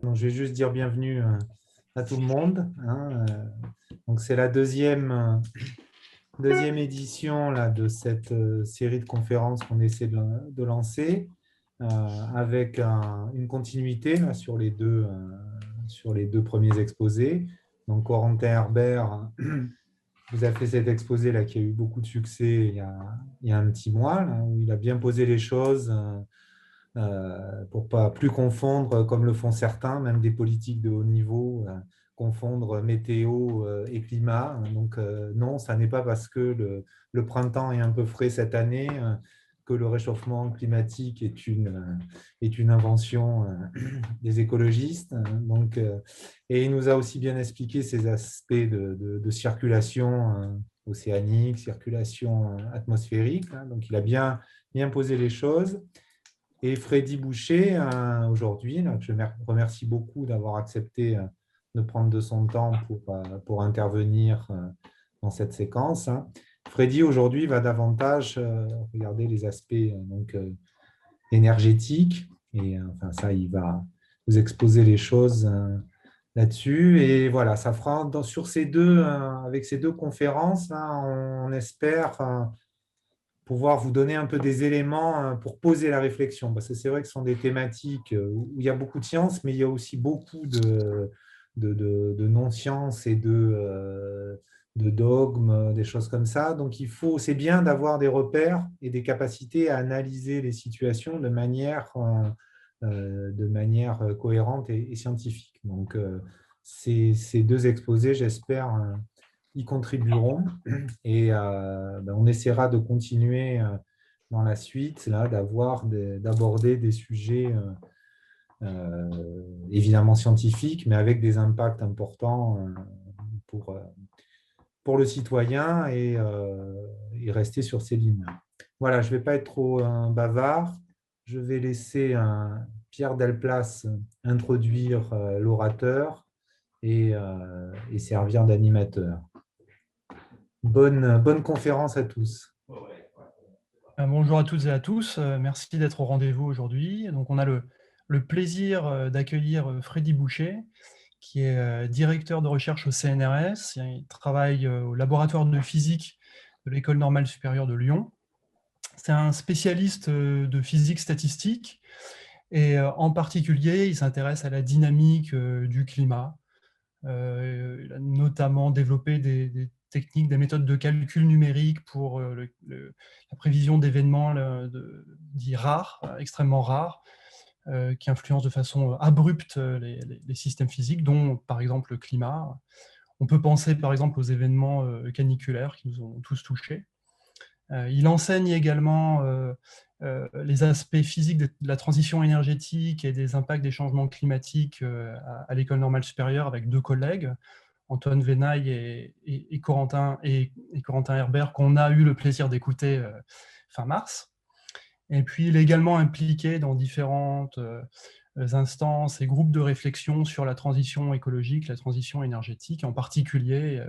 Donc, je vais juste dire bienvenue à tout le monde. Donc, c'est la deuxième édition là, de cette série de conférences qu'on essaie de lancer avec une continuité là, sur les deux premiers exposés. Donc, Corentin Herbert vous a fait cet exposé là, qui a eu beaucoup de succès il y a un petit mois, là, où il a bien posé les choses. Pour ne pas plus confondre, comme le font certains, même des politiques de haut niveau, confondre météo et climat. Donc non, ça n'est pas parce que le printemps est un peu frais cette année que le réchauffement climatique est une invention des écologistes. Donc, et il nous a aussi bien expliqué ces aspects de circulation océanique, circulation atmosphérique. Donc il a bien posé les choses. Et Freddy Boucher, aujourd'hui, que je remercie beaucoup d'avoir accepté de prendre de son temps pour intervenir dans cette séquence. Freddy, aujourd'hui, va davantage regarder les aspects énergétiques. Et enfin, ça, il va vous exposer les choses là-dessus. Et voilà, ça fera sur avec ces deux conférences, là, on espère pouvoir vous donner un peu des éléments pour poser la réflexion. Parce que c'est vrai que ce sont des thématiques où il y a beaucoup de sciences, mais il y a aussi beaucoup de non-sciences et de dogmes, des choses comme ça. Donc, c'est bien d'avoir des repères et des capacités à analyser les situations de manière cohérente et scientifique. Donc, ces deux exposés, j'espère, y contribueront. Et on essaiera de continuer dans la suite, là, d'aborder des sujets évidemment scientifiques, mais avec des impacts importants pour le citoyen et rester sur ces lignes. Voilà, je ne vais pas être trop bavard. Je vais laisser Pierre Delplace introduire l'orateur et servir d'animateur. Bonne conférence à tous. Bonjour à toutes et à tous, merci d'être au rendez-vous aujourd'hui. Donc on a le plaisir d'accueillir Freddy Boucher, qui est directeur de recherche au CNRS. Il travaille au laboratoire de physique de l'École normale supérieure de Lyon. C'est un spécialiste de physique statistique et en particulier, il s'intéresse à la dynamique du climat. Il a notamment développé des techniques, des méthodes de calcul numérique pour la prévision d'événements dits rares, extrêmement rares, qui influencent de façon abrupte les systèmes physiques, dont par exemple le climat. On peut penser par exemple aux événements caniculaires qui nous ont tous touchés. Il enseigne également les aspects physiques de la transition énergétique et des impacts des changements climatiques à l'École normale supérieure avec deux collègues, Antoine Venaille et Corentin Herbert, qu'on a eu le plaisir d'écouter fin mars. Et puis, il est également impliqué dans différentes instances et groupes de réflexion sur la transition écologique, la transition énergétique, en particulier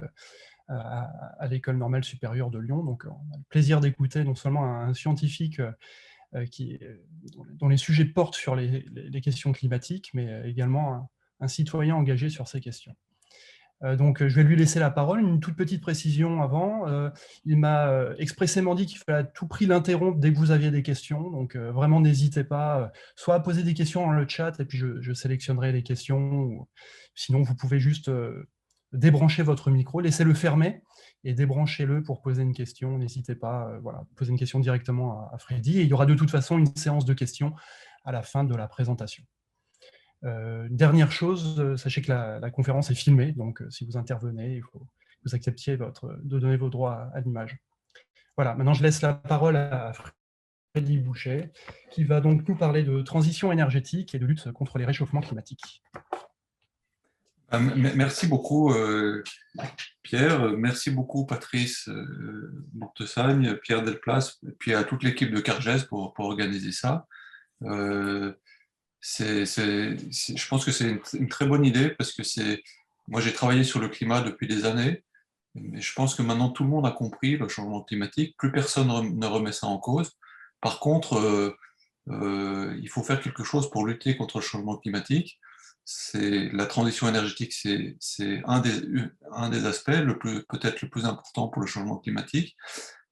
à l'École normale supérieure de Lyon. Donc, on a le plaisir d'écouter non seulement un scientifique dont les sujets portent sur les questions climatiques, mais également un citoyen engagé sur ces questions. Donc, je vais lui laisser la parole. Une toute petite précision avant. Il m'a expressément dit qu'il fallait à tout prix l'interrompre dès que vous aviez des questions. Donc, vraiment, n'hésitez pas soit à poser des questions dans le chat, et puis je sélectionnerai les questions. Ou, sinon, vous pouvez juste débrancher votre micro, laissez-le fermé et débranchez-le pour poser une question. N'hésitez pas, voilà, poser une question directement à Freddy. Et il y aura de toute façon une séance de questions à la fin de la présentation. Dernière chose, sachez que la conférence est filmée, donc si vous intervenez, il faut que vous acceptiez de donner vos droits à l'image. Voilà, maintenant je laisse la parole à Freddy Boucher, qui va donc nous parler de transition énergétique et de lutte contre les réchauffements climatiques. Merci beaucoup Pierre, merci beaucoup Patrice Mortesagne, Pierre Delplace, et puis à toute l'équipe de Cargès pour organiser ça. Je pense que c'est une très bonne idée parce que moi j'ai travaillé sur le climat depuis des années, mais je pense que maintenant tout le monde a compris le changement climatique, plus personne ne remet ça en cause. Par contre, il faut faire quelque chose pour lutter contre le changement climatique. la transition énergétique, c'est un des aspects, peut-être le plus important pour le changement climatique.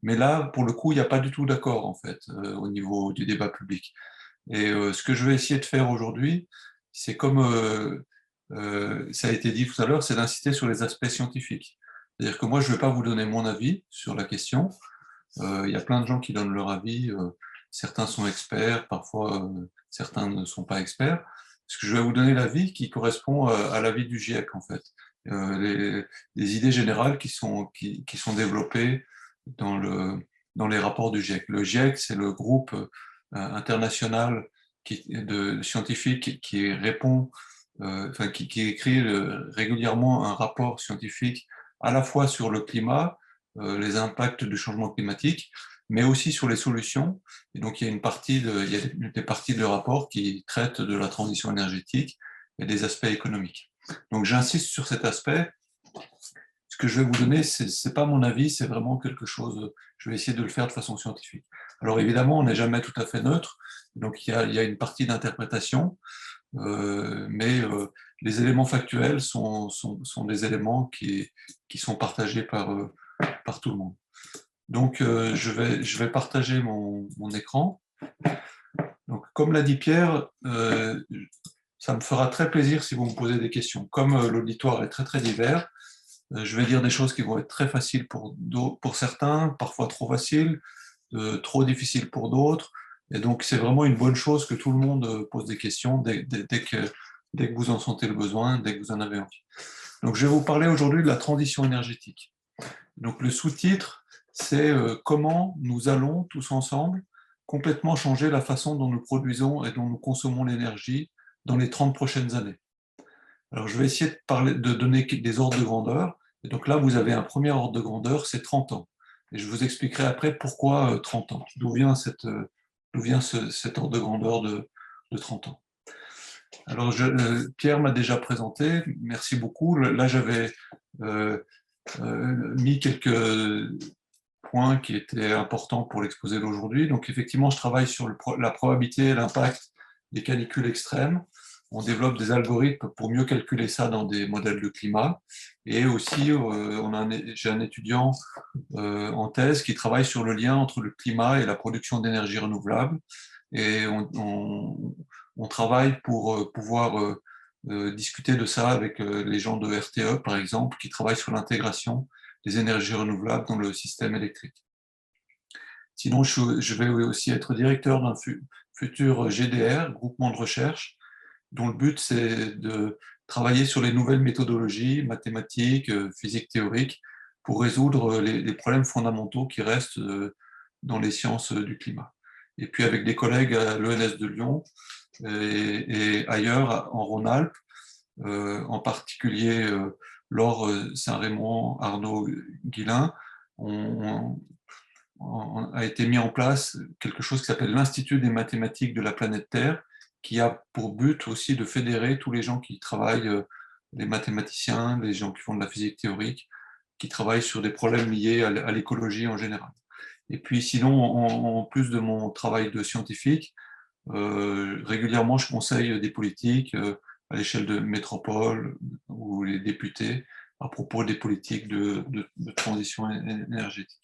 Mais là, pour le coup, il n'y a pas du tout d'accord, en fait, au niveau du débat public. Et ce que je vais essayer de faire aujourd'hui, c'est comme ça a été dit tout à l'heure, c'est d'insister sur les aspects scientifiques. C'est-à-dire que moi, je ne vais pas vous donner mon avis sur la question. Il y a plein de gens qui donnent leur avis. Certains sont experts, parfois certains ne sont pas experts. Parce que je vais vous donner l'avis qui correspond à l'avis du GIEC, en fait. Les idées générales qui sont développées dans les rapports du GIEC. Le GIEC, c'est le groupe international de scientifiques qui répond, qui écrit régulièrement un rapport scientifique à la fois sur le climat, les impacts du changement climatique, mais aussi sur les solutions. Et donc, il y a des parties de rapport qui traitent de la transition énergétique et des aspects économiques. Donc, j'insiste sur cet aspect. Ce que je vais vous donner, ce n'est pas mon avis, c'est vraiment quelque chose, je vais essayer de le faire de façon scientifique. Alors, évidemment, on n'est jamais tout à fait neutre, donc il y a une partie d'interprétation, mais les éléments factuels sont des éléments qui sont partagés par tout le monde. Donc, je vais partager mon écran. Donc, comme l'a dit Pierre, ça me fera très plaisir si vous me posez des questions. Comme l'auditoire est très, très divers, je vais dire des choses qui vont être très faciles pour certains, parfois trop faciles, trop difficiles pour d'autres. Et donc, c'est vraiment une bonne chose que tout le monde pose des questions dès que vous en sentez le besoin, dès que vous en avez envie. Donc, je vais vous parler aujourd'hui de la transition énergétique. Donc, le sous-titre, c'est comment nous allons tous ensemble complètement changer la façon dont nous produisons et dont nous consommons l'énergie dans les 30 prochaines années. Alors, je vais essayer de donner des ordres de grandeur. Et donc là, vous avez un premier ordre de grandeur, c'est 30 ans. Et je vous expliquerai après pourquoi 30 ans. D'où vient cet ordre de grandeur de 30 ans. Alors, Pierre m'a déjà présenté, merci beaucoup. Là, j'avais mis quelques points qui étaient importants pour l'exposé d'aujourd'hui. Donc, effectivement, je travaille sur la probabilité et l'impact des canicules extrêmes. On développe des algorithmes pour mieux calculer ça dans des modèles de climat. Et aussi, j'ai un étudiant en thèse qui travaille sur le lien entre le climat et la production d'énergie renouvelable. Et on travaille pour pouvoir discuter de ça avec les gens de RTE, par exemple, qui travaillent sur l'intégration des énergies renouvelables dans le système électrique. Sinon, je vais aussi être directeur d'un futur GDR, groupement de recherche, dont le but, c'est de travailler sur les nouvelles méthodologies mathématiques, physique théorique, pour résoudre les problèmes fondamentaux qui restent dans les sciences du climat. Et puis avec des collègues à l'ENS de Lyon et ailleurs en Rhône-Alpes, en particulier Laure Saint-Raymond, Arnaud Guillain, on a été mis en place quelque chose qui s'appelle l'Institut des mathématiques de la planète Terre, qui a pour but aussi de fédérer tous les gens qui travaillent, les mathématiciens, les gens qui font de la physique théorique, qui travaillent sur des problèmes liés à l'écologie en général. Et puis sinon, en plus de mon travail de scientifique, régulièrement je conseille des politiques à l'échelle de métropole ou les députés à propos des politiques de transition énergétique.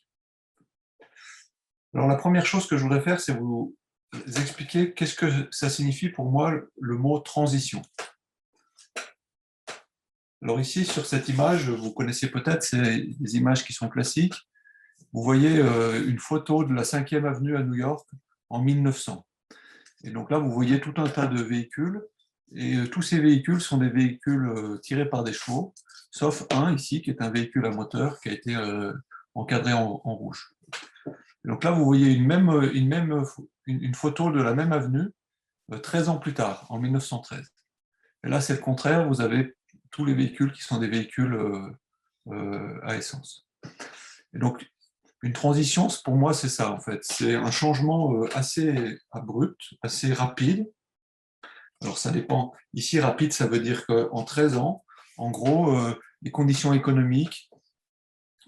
Alors la première chose que je voudrais faire, c'est vous expliquer qu'est-ce que ça signifie pour moi le mot transition. Alors ici, sur cette image, vous connaissez peut-être, c'est des images qui sont classiques. Vous voyez une photo de la 5e avenue à New York en 1900. Et donc là, vous voyez tout un tas de véhicules, et tous ces véhicules sont des véhicules tirés par des chevaux, sauf un ici, qui est un véhicule à moteur qui a été encadré en rouge. Et donc là, vous voyez une photo de la même avenue 13 ans plus tard, en 1913. Et là, c'est le contraire, vous avez tous les véhicules qui sont des véhicules à essence. Et donc, une transition, pour moi, c'est ça, en fait. C'est un changement assez abrupt, assez rapide. Alors, ça dépend. Ici, rapide, ça veut dire qu'en 13 ans, en gros, les conditions économiques,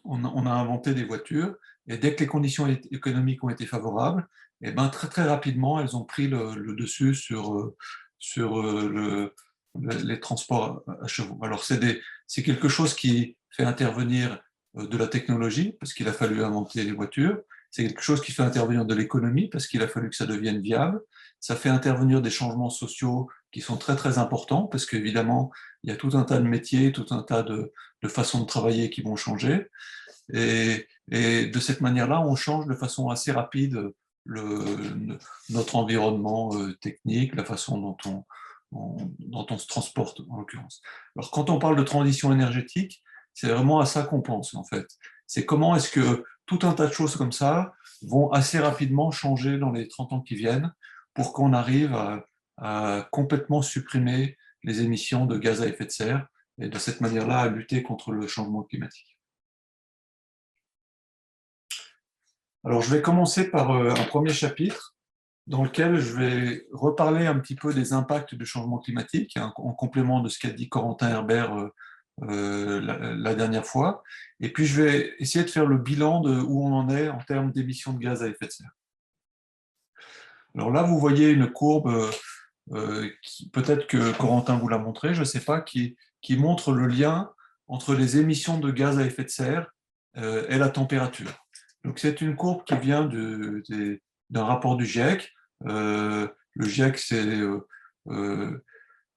on a inventé des voitures, et dès que les conditions économiques ont été favorables, et ben, très, très rapidement, elles ont pris le dessus sur les transports à chevaux. Alors, c'est quelque chose qui fait intervenir de la technologie, parce qu'il a fallu inventer les voitures. C'est quelque chose qui fait intervenir de l'économie, parce qu'il a fallu que ça devienne viable. Ça fait intervenir des changements sociaux qui sont très, très importants, parce qu'évidemment, il y a tout un tas de métiers, tout un tas de façons de travailler qui vont changer. Et de cette manière-là, on change de façon assez rapide notre environnement technique, la façon dont on se transporte, en l'occurrence. Alors, quand on parle de transition énergétique, c'est vraiment à ça qu'on pense, en fait. C'est comment est-ce que tout un tas de choses comme ça vont assez rapidement changer dans les 30 ans qui viennent pour qu'on arrive à complètement supprimer les émissions de gaz à effet de serre et de cette manière-là à lutter contre le changement climatique. Alors, je vais commencer par un premier chapitre dans lequel je vais reparler un petit peu des impacts du changement climatique, en complément de ce qu'a dit Corentin Herbert la dernière fois. Et puis, je vais essayer de faire le bilan de où on en est en termes d'émissions de gaz à effet de serre. Alors là, vous voyez une courbe, peut-être que Corentin vous l'a montré, je ne sais pas, qui montre le lien entre les émissions de gaz à effet de serre et la température. Donc, c'est une courbe qui vient d'un rapport du GIEC. Le GIEC, c'est le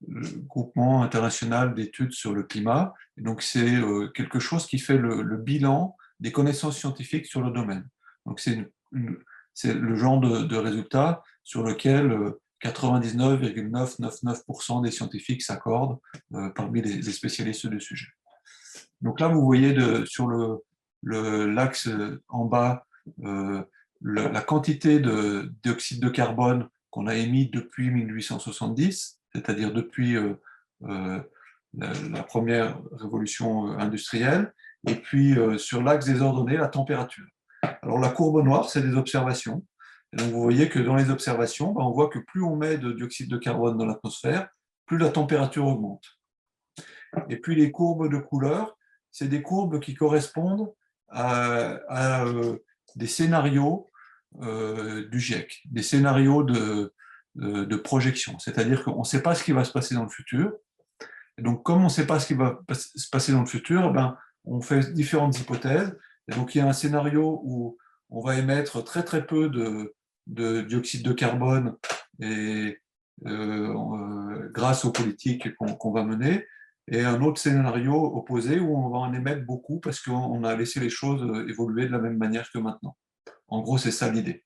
Groupement international d'études sur le climat. Et donc, c'est quelque chose qui fait le bilan des connaissances scientifiques sur le domaine. Donc, c'est le genre de résultat sur lequel 99,999% des scientifiques s'accordent parmi les spécialistes du sujet. Donc là, vous voyez sur l'axe en bas la quantité de dioxyde de carbone qu'on a émis depuis 1870, c'est-à-dire depuis la première révolution industrielle, et puis sur l'axe des ordonnées, la température. Alors la courbe noire, c'est des observations. Et donc vous voyez que dans les observations, on voit que plus on met de dioxyde de carbone dans l'atmosphère, plus la température augmente. Et puis les courbes de couleur, c'est des courbes qui correspondent à des scénarios du GIEC, des scénarios de projection. C'est-à-dire qu'on ne sait pas ce qui va se passer dans le futur. Et donc, comme on ne sait pas ce qui va se passer dans le futur, on fait différentes hypothèses. Et donc, il y a un scénario où on va émettre très très peu de dioxyde de carbone et, grâce aux politiques qu'on va mener, et un autre scénario opposé où on va en émettre beaucoup parce qu'on a laissé les choses évoluer de la même manière que maintenant. En gros, c'est ça l'idée.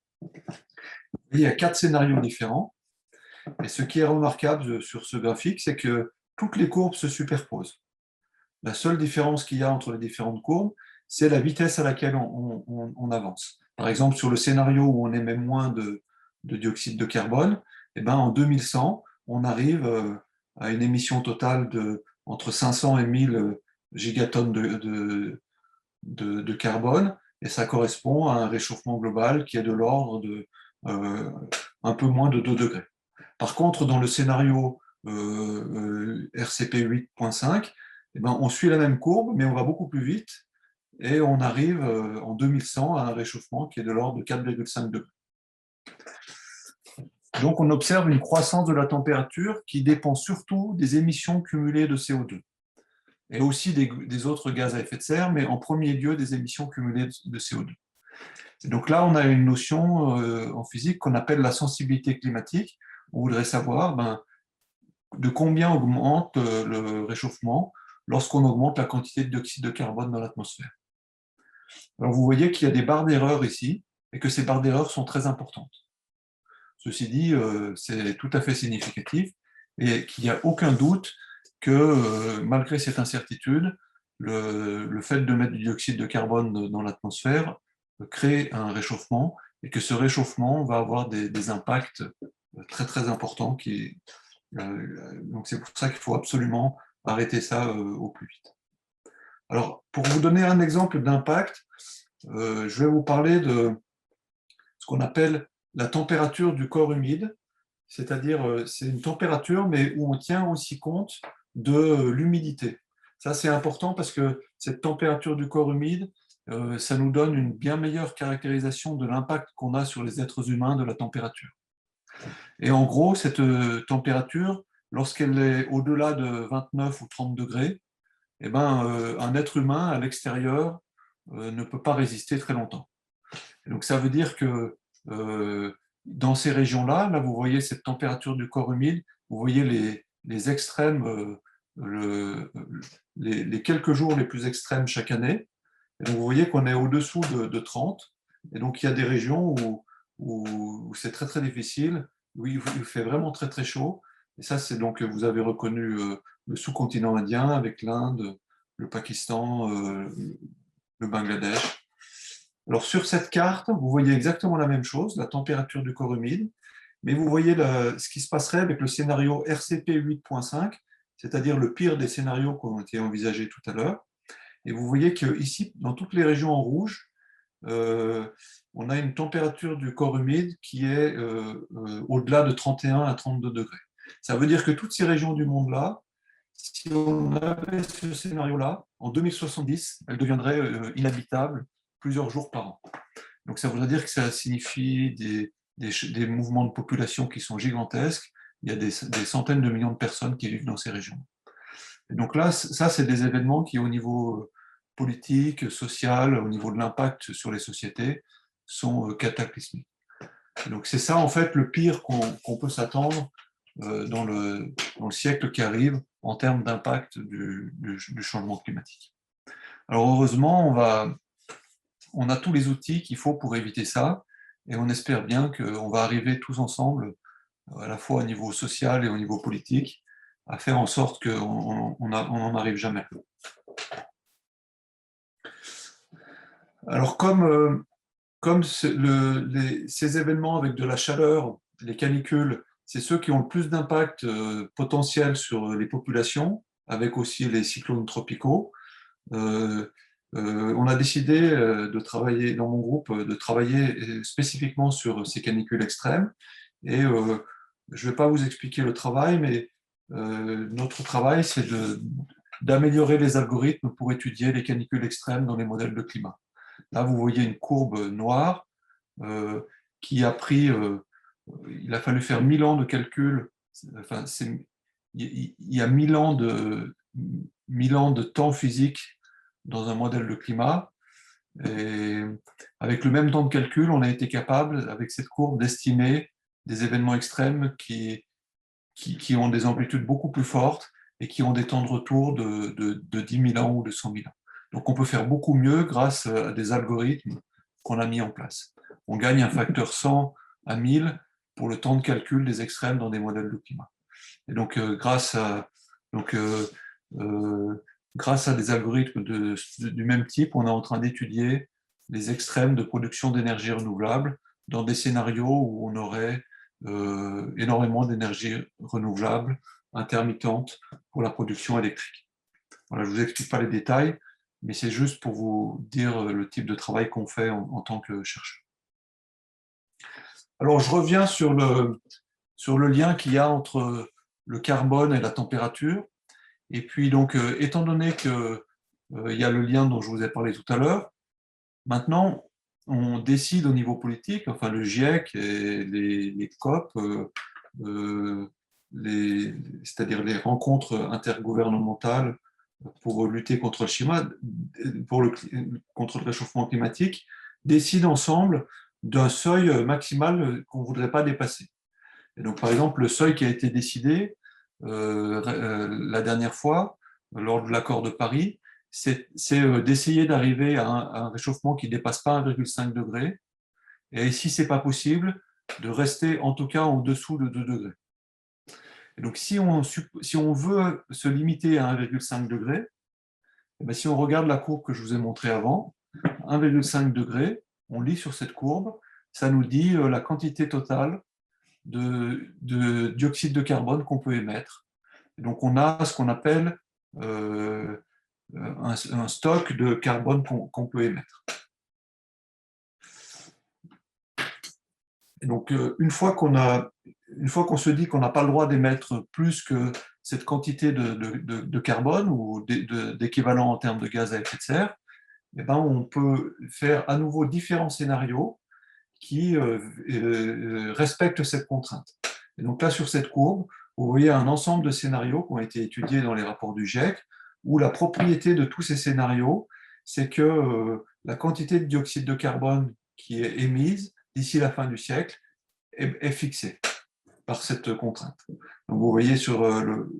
Il y a 4 scénarios différents. Et ce qui est remarquable sur ce graphique, c'est que toutes les courbes se superposent. La seule différence qu'il y a entre les différentes courbes, c'est la vitesse à laquelle on avance. Par exemple, sur le scénario où on émet moins de dioxyde de carbone, en 2100, on arrive à une émission totale entre 500 et 1000 gigatonnes de carbone, et ça correspond à un réchauffement global qui est de l'ordre de un peu moins de 2 degrés. Par contre, dans le scénario RCP 8.5, on suit la même courbe, mais on va beaucoup plus vite, et on arrive en 2100 à un réchauffement qui est de l'ordre de 4,5 degrés. Donc, on observe une croissance de la température qui dépend surtout des émissions cumulées de CO2 et aussi des autres gaz à effet de serre, mais en premier lieu des émissions cumulées de CO2. Et donc là, on a une notion en physique qu'on appelle la sensibilité climatique. On voudrait savoir de combien augmente le réchauffement lorsqu'on augmente la quantité de dioxyde de carbone dans l'atmosphère. Alors vous voyez qu'il y a des barres d'erreur ici et que ces barres d'erreur sont très importantes. Ceci dit, c'est tout à fait significatif et qu'il n'y a aucun doute que malgré cette incertitude, le fait de mettre du dioxyde de carbone dans l'atmosphère crée un réchauffement et que ce réchauffement va avoir des impacts très très importants. Donc c'est pour ça qu'il faut absolument arrêter ça au plus vite. Alors, pour vous donner un exemple d'impact, je vais vous parler de ce qu'on appelle la température du corps humide, c'est-à-dire c'est une température, mais où on tient aussi compte de l'humidité. Ça, c'est important parce que cette température du corps humide, ça nous donne une bien meilleure caractérisation de l'impact qu'on a sur les êtres humains de la température. Et en gros, cette température, lorsqu'elle est au-delà de 29 ou 30 degrés, eh ben, un être humain à l'extérieur ne peut pas résister très longtemps. Et donc ça veut dire que dans ces régions-là, là vous voyez cette température du corps humide, vous voyez les extrêmes, les quelques jours les plus extrêmes chaque année. Et donc vous voyez qu'on est au-dessous de 30. Et donc il y a des régions où c'est très très difficile, où il fait vraiment très très chaud. Et ça, c'est donc, vous avez reconnu le sous-continent indien avec l'Inde, le Pakistan, le Bangladesh. Alors sur cette carte, vous voyez exactement la même chose, la température du corps humide, mais vous voyez ce qui se passerait avec le scénario RCP 8.5, c'est-à-dire le pire des scénarios qui ont été envisagés tout à l'heure. Et vous voyez qu'ici, dans toutes les régions en rouge, on a une température du corps humide qui est au-delà de 31 à 32 degrés. Ça veut dire que toutes ces régions du monde-là, si on avait ce scénario-là, en 2070, elles deviendraient inhabitables plusieurs jours par an. Donc ça voudrait dire que ça signifie des mouvements de population qui sont gigantesques. Il y a des centaines de millions de personnes qui vivent dans ces régions. Et donc là, ça, c'est des événements qui, au niveau politique, social, au niveau de l'impact sur les sociétés, sont cataclysmiques. Et donc c'est ça, en fait, le pire qu'on peut s'attendre dans le siècle qui arrive en termes d'impact du changement climatique. Alors heureusement, on a tous les outils qu'il faut pour éviter ça, et on espère bien qu'on va arriver tous ensemble, à la fois au niveau social et au niveau politique, à faire en sorte qu'on n'en arrive jamais. Alors comme ces événements avec de la chaleur, les canicules, c'est ceux qui ont le plus d'impact potentiel sur les populations, avec aussi les cyclones tropicaux. On a décidé de travailler, dans mon groupe, de travailler spécifiquement sur ces canicules extrêmes. Et je ne vais pas vous expliquer le travail, mais notre travail, c'est d'améliorer les algorithmes pour étudier les canicules extrêmes dans les modèles de climat. Là, vous voyez une courbe noire qui a pris, il a fallu faire 1000 ans de calcul, enfin, il y a 1000 ans de temps physique dans un modèle de climat. Et avec le même temps de calcul, on a été capable, avec cette courbe, d'estimer des événements extrêmes qui ont des amplitudes beaucoup plus fortes et qui ont des temps de retour de 10 000 ans ou de 100 000 ans. Donc on peut faire beaucoup mieux grâce à des algorithmes qu'on a mis en place. On gagne un facteur 100 à 1000 pour le temps de calcul des extrêmes dans des modèles de climat. Et donc grâce à des algorithmes du même type, on est en train d'étudier les extrêmes de production d'énergie renouvelable dans des scénarios où on aurait énormément d'énergie renouvelable intermittente pour la production électrique. Voilà, je ne vous explique pas les détails, mais c'est juste pour vous dire le type de travail qu'on fait en tant que chercheur. Alors, je reviens sur le lien qu'il y a entre le carbone et la température. Et puis, donc, étant donné qu'il y a le lien dont je vous ai parlé tout à l'heure, maintenant, on décide au niveau politique, enfin le GIEC et les COP, c'est-à-dire les rencontres intergouvernementales pour lutter contre contre le réchauffement climatique, décident ensemble d'un seuil maximal qu'on ne voudrait pas dépasser. Et donc, par exemple, le seuil qui a été décidé la dernière fois, lors de l'accord de Paris, c'est d'essayer d'arriver à un réchauffement qui ne dépasse pas 1,5 degré, et si ce n'est pas possible, de rester en tout cas en dessous de 2 degrés. Et donc, si on veut se limiter à 1,5 degré, et bien, si on regarde la courbe que je vous ai montrée avant, 1,5 degré, on lit sur cette courbe, ça nous dit la quantité totale de dioxyde de carbone qu'on peut émettre. Et donc, on a ce qu'on appelle un stock de carbone qu'on peut émettre. Et donc, une fois qu'on se dit qu'on n'a pas le droit d'émettre plus que cette quantité de carbone ou d'équivalent en termes de gaz à effet de serre, eh ben, on peut faire à nouveau différents scénarios qui respectent cette contrainte. Et donc là, sur cette courbe, vous voyez un ensemble de scénarios qui ont été étudiés dans les rapports du GIEC, où la propriété de tous ces scénarios, c'est que la quantité de dioxyde de carbone qui est émise d'ici la fin du siècle est fixée par cette contrainte. Donc vous voyez sur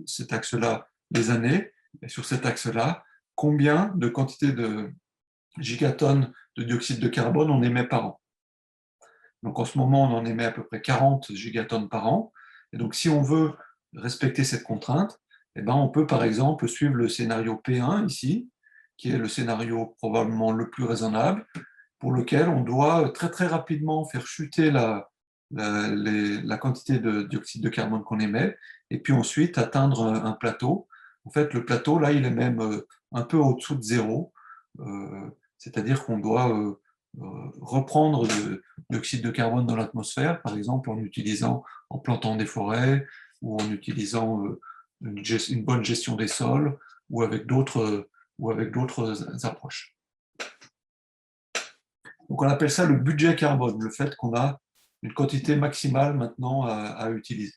cet axe-là les années, et sur cet axe-là, combien de quantité de gigatonnes de dioxyde de carbone on émet par an. Donc en ce moment, on en émet à peu près 40 gigatonnes par an. Et donc si on veut respecter cette contrainte, eh ben, on peut par exemple suivre le scénario P1 ici, qui est le scénario probablement le plus raisonnable, pour lequel on doit très très rapidement faire chuter la quantité de dioxyde de carbone qu'on émet, et puis ensuite atteindre un plateau. En fait, le plateau, là, il est même un peu au-dessous de zéro, c'est-à-dire qu'on doit reprendre le dioxyde de carbone dans l'atmosphère, par exemple en plantant des forêts, ou en utilisant une bonne gestion des sols, ou avec d'autres approches. Donc on appelle ça le budget carbone, le fait qu'on a une quantité maximale maintenant à utiliser.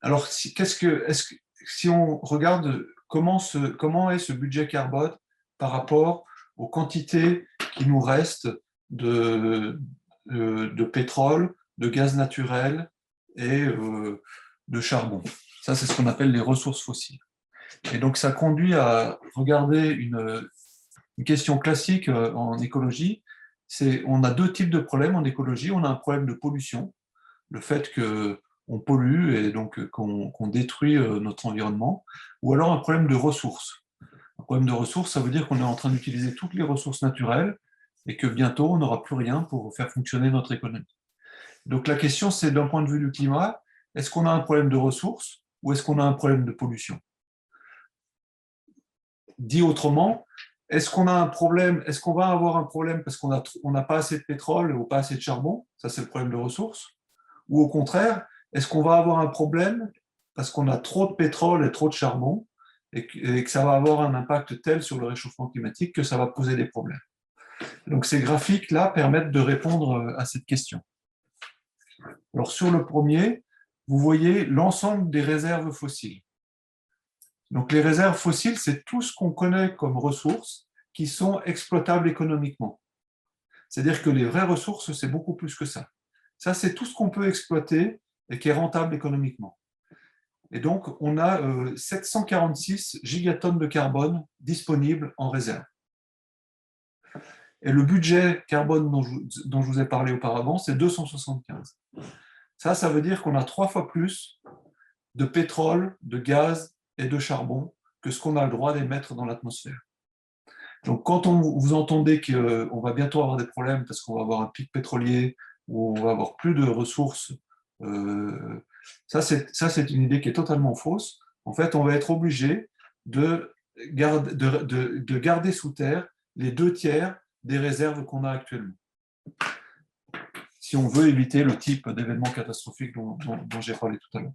Alors, si on regarde comment est ce budget carbone par rapport aux quantités qui nous restent de pétrole, de gaz naturel et de charbon. Ça, c'est ce qu'on appelle les ressources fossiles. Et donc, ça conduit à regarder une question classique en écologie. On a deux types de problèmes en écologie. On a un problème de pollution, le fait qu'on pollue et donc qu'on détruit notre environnement, ou alors un problème de ressources. Un problème de ressources, ça veut dire qu'on est en train d'utiliser toutes les ressources naturelles et que bientôt, on n'aura plus rien pour faire fonctionner notre économie. Donc la question, c'est d'un point de vue du climat, est-ce qu'on a un problème de ressources ou est-ce qu'on a un problème de pollution? Dit autrement, est-ce qu'on va avoir un problème parce qu'on n'a pas assez de pétrole ou pas assez de charbon? Ça, c'est le problème de ressources. Ou au contraire, est-ce qu'on va avoir un problème parce qu'on a trop de pétrole et trop de charbon et que ça va avoir un impact tel sur le réchauffement climatique que ça va poser des problèmes? Donc ces graphiques-là permettent de répondre à cette question. Alors sur le premier, vous voyez l'ensemble des réserves fossiles. Donc les réserves fossiles, c'est tout ce qu'on connaît comme ressources qui sont exploitables économiquement. C'est-à-dire que les vraies ressources, c'est beaucoup plus que ça. Ça, c'est tout ce qu'on peut exploiter et qui est rentable économiquement. Et donc, on a 746 gigatonnes de carbone disponibles en réserve. Et le budget carbone dont je vous ai parlé auparavant, c'est 275. Ça veut dire qu'on a 3 fois plus de pétrole, de gaz et de charbon que ce qu'on a le droit d'émettre dans l'atmosphère. Donc, quand vous entendez qu'on va bientôt avoir des problèmes parce qu'on va avoir un pic pétrolier ou on va avoir plus de ressources, ça c'est une idée qui est totalement fausse. En fait, on va être obligé de garder sous terre les 2/3 des réserves qu'on a actuellement, si on veut éviter le type d'événements catastrophiques dont j'ai parlé tout à l'heure.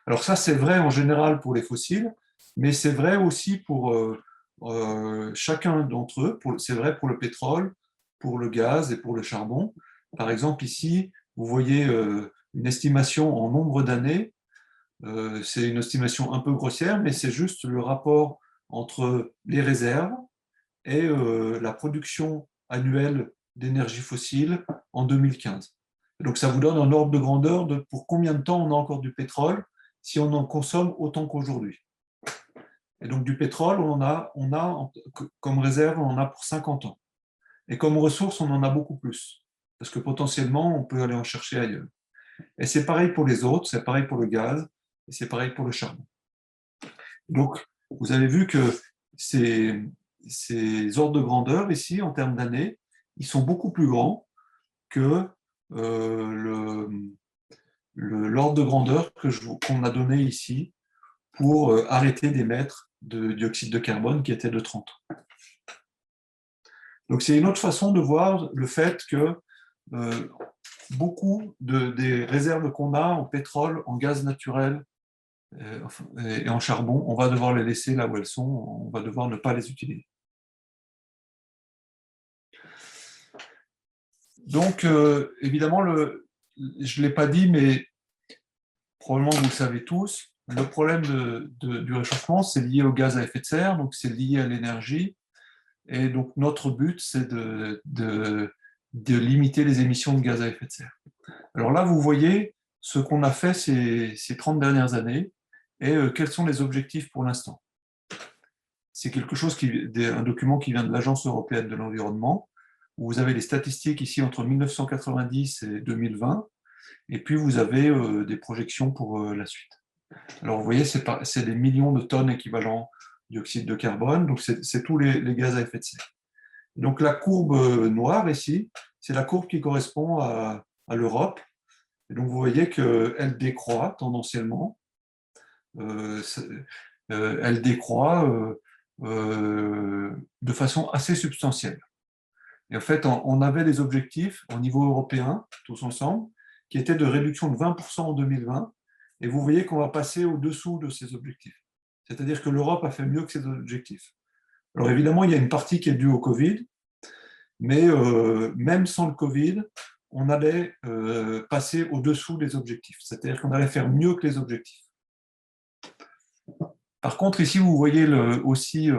Alors ça, c'est vrai en général pour les fossiles, mais c'est vrai aussi pour chacun d'entre eux. C'est vrai pour le pétrole, pour le gaz et pour le charbon. Par exemple, ici, vous voyez une estimation en nombre d'années. C'est une estimation un peu grossière, mais c'est juste le rapport entre les réserves et la production annuelle d'énergie fossile en 2015. Donc ça vous donne un ordre de grandeur de pour combien de temps on a encore du pétrole si on en consomme autant qu'aujourd'hui. Et donc du pétrole, on a comme réserve, on en a pour 50 ans. Et comme ressource, on en a beaucoup plus, parce que potentiellement, on peut aller en chercher ailleurs. Et c'est pareil pour les autres, c'est pareil pour le gaz, et c'est pareil pour le charbon. Donc, vous avez vu que ces ordres de grandeur, ici, en termes d'années, ils sont beaucoup plus grands que l'ordre de grandeur qu'on a donné ici pour arrêter d'émettre de dioxyde de carbone qui était de 30. Donc c'est une autre façon de voir le fait que beaucoup des réserves qu'on a en pétrole, en gaz naturel et en charbon, on va devoir les laisser là où elles sont, on va devoir ne pas les utiliser. Donc évidemment, je ne l'ai pas dit, mais probablement vous le savez tous, le problème du réchauffement, c'est lié au gaz à effet de serre, donc c'est lié à l'énergie. Et donc notre but, c'est de limiter les émissions de gaz à effet de serre. Alors là, vous voyez ce qu'on a fait ces 30 dernières années et quels sont les objectifs pour l'instant. C'est quelque chose un document qui vient de l'Agence européenne de l'environnement, où vous avez les statistiques ici entre 1990 et 2020, et puis vous avez des projections pour la suite. Alors vous voyez, c'est des millions de tonnes équivalent dioxyde de carbone, donc c'est tous les gaz à effet de serre. Donc la courbe noire ici, c'est la courbe qui correspond à l'Europe. Et donc vous voyez qu'elle décroît tendanciellement. Elle décroît de façon assez substantielle. Et en fait, on avait des objectifs au niveau européen, tous ensemble, qui étaient de réduction de 20% en 2020. Et vous voyez qu'on va passer au-dessous de ces objectifs. C'est-à-dire que l'Europe a fait mieux que ses objectifs. Alors évidemment, il y a une partie qui est due au Covid, mais même sans le Covid, on allait passer au-dessous des objectifs. C'est-à-dire qu'on allait faire mieux que les objectifs. Par contre, ici, vous voyez aussi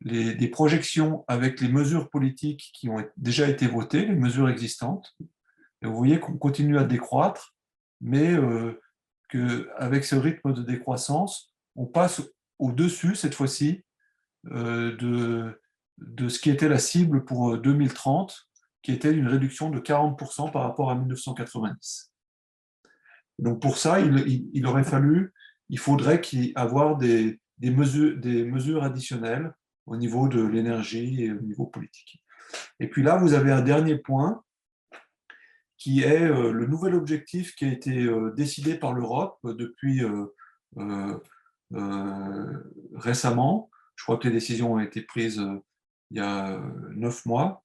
des projections avec les mesures politiques qui ont déjà été votées, les mesures existantes. Et vous voyez qu'on continue à décroître, mais qu'avec ce rythme de décroissance, on passe au-dessus, cette fois-ci, de ce qui était la cible pour 2030, qui était une réduction de 40% par rapport à 1990. Donc pour ça, il faudrait qu'il y ait avoir des mesures additionnelles au niveau de l'énergie et au niveau politique. Et puis là, vous avez un dernier point qui est le nouvel objectif qui a été décidé par l'Europe depuis récemment. Je crois que les décisions ont été prises il y a 9 mois.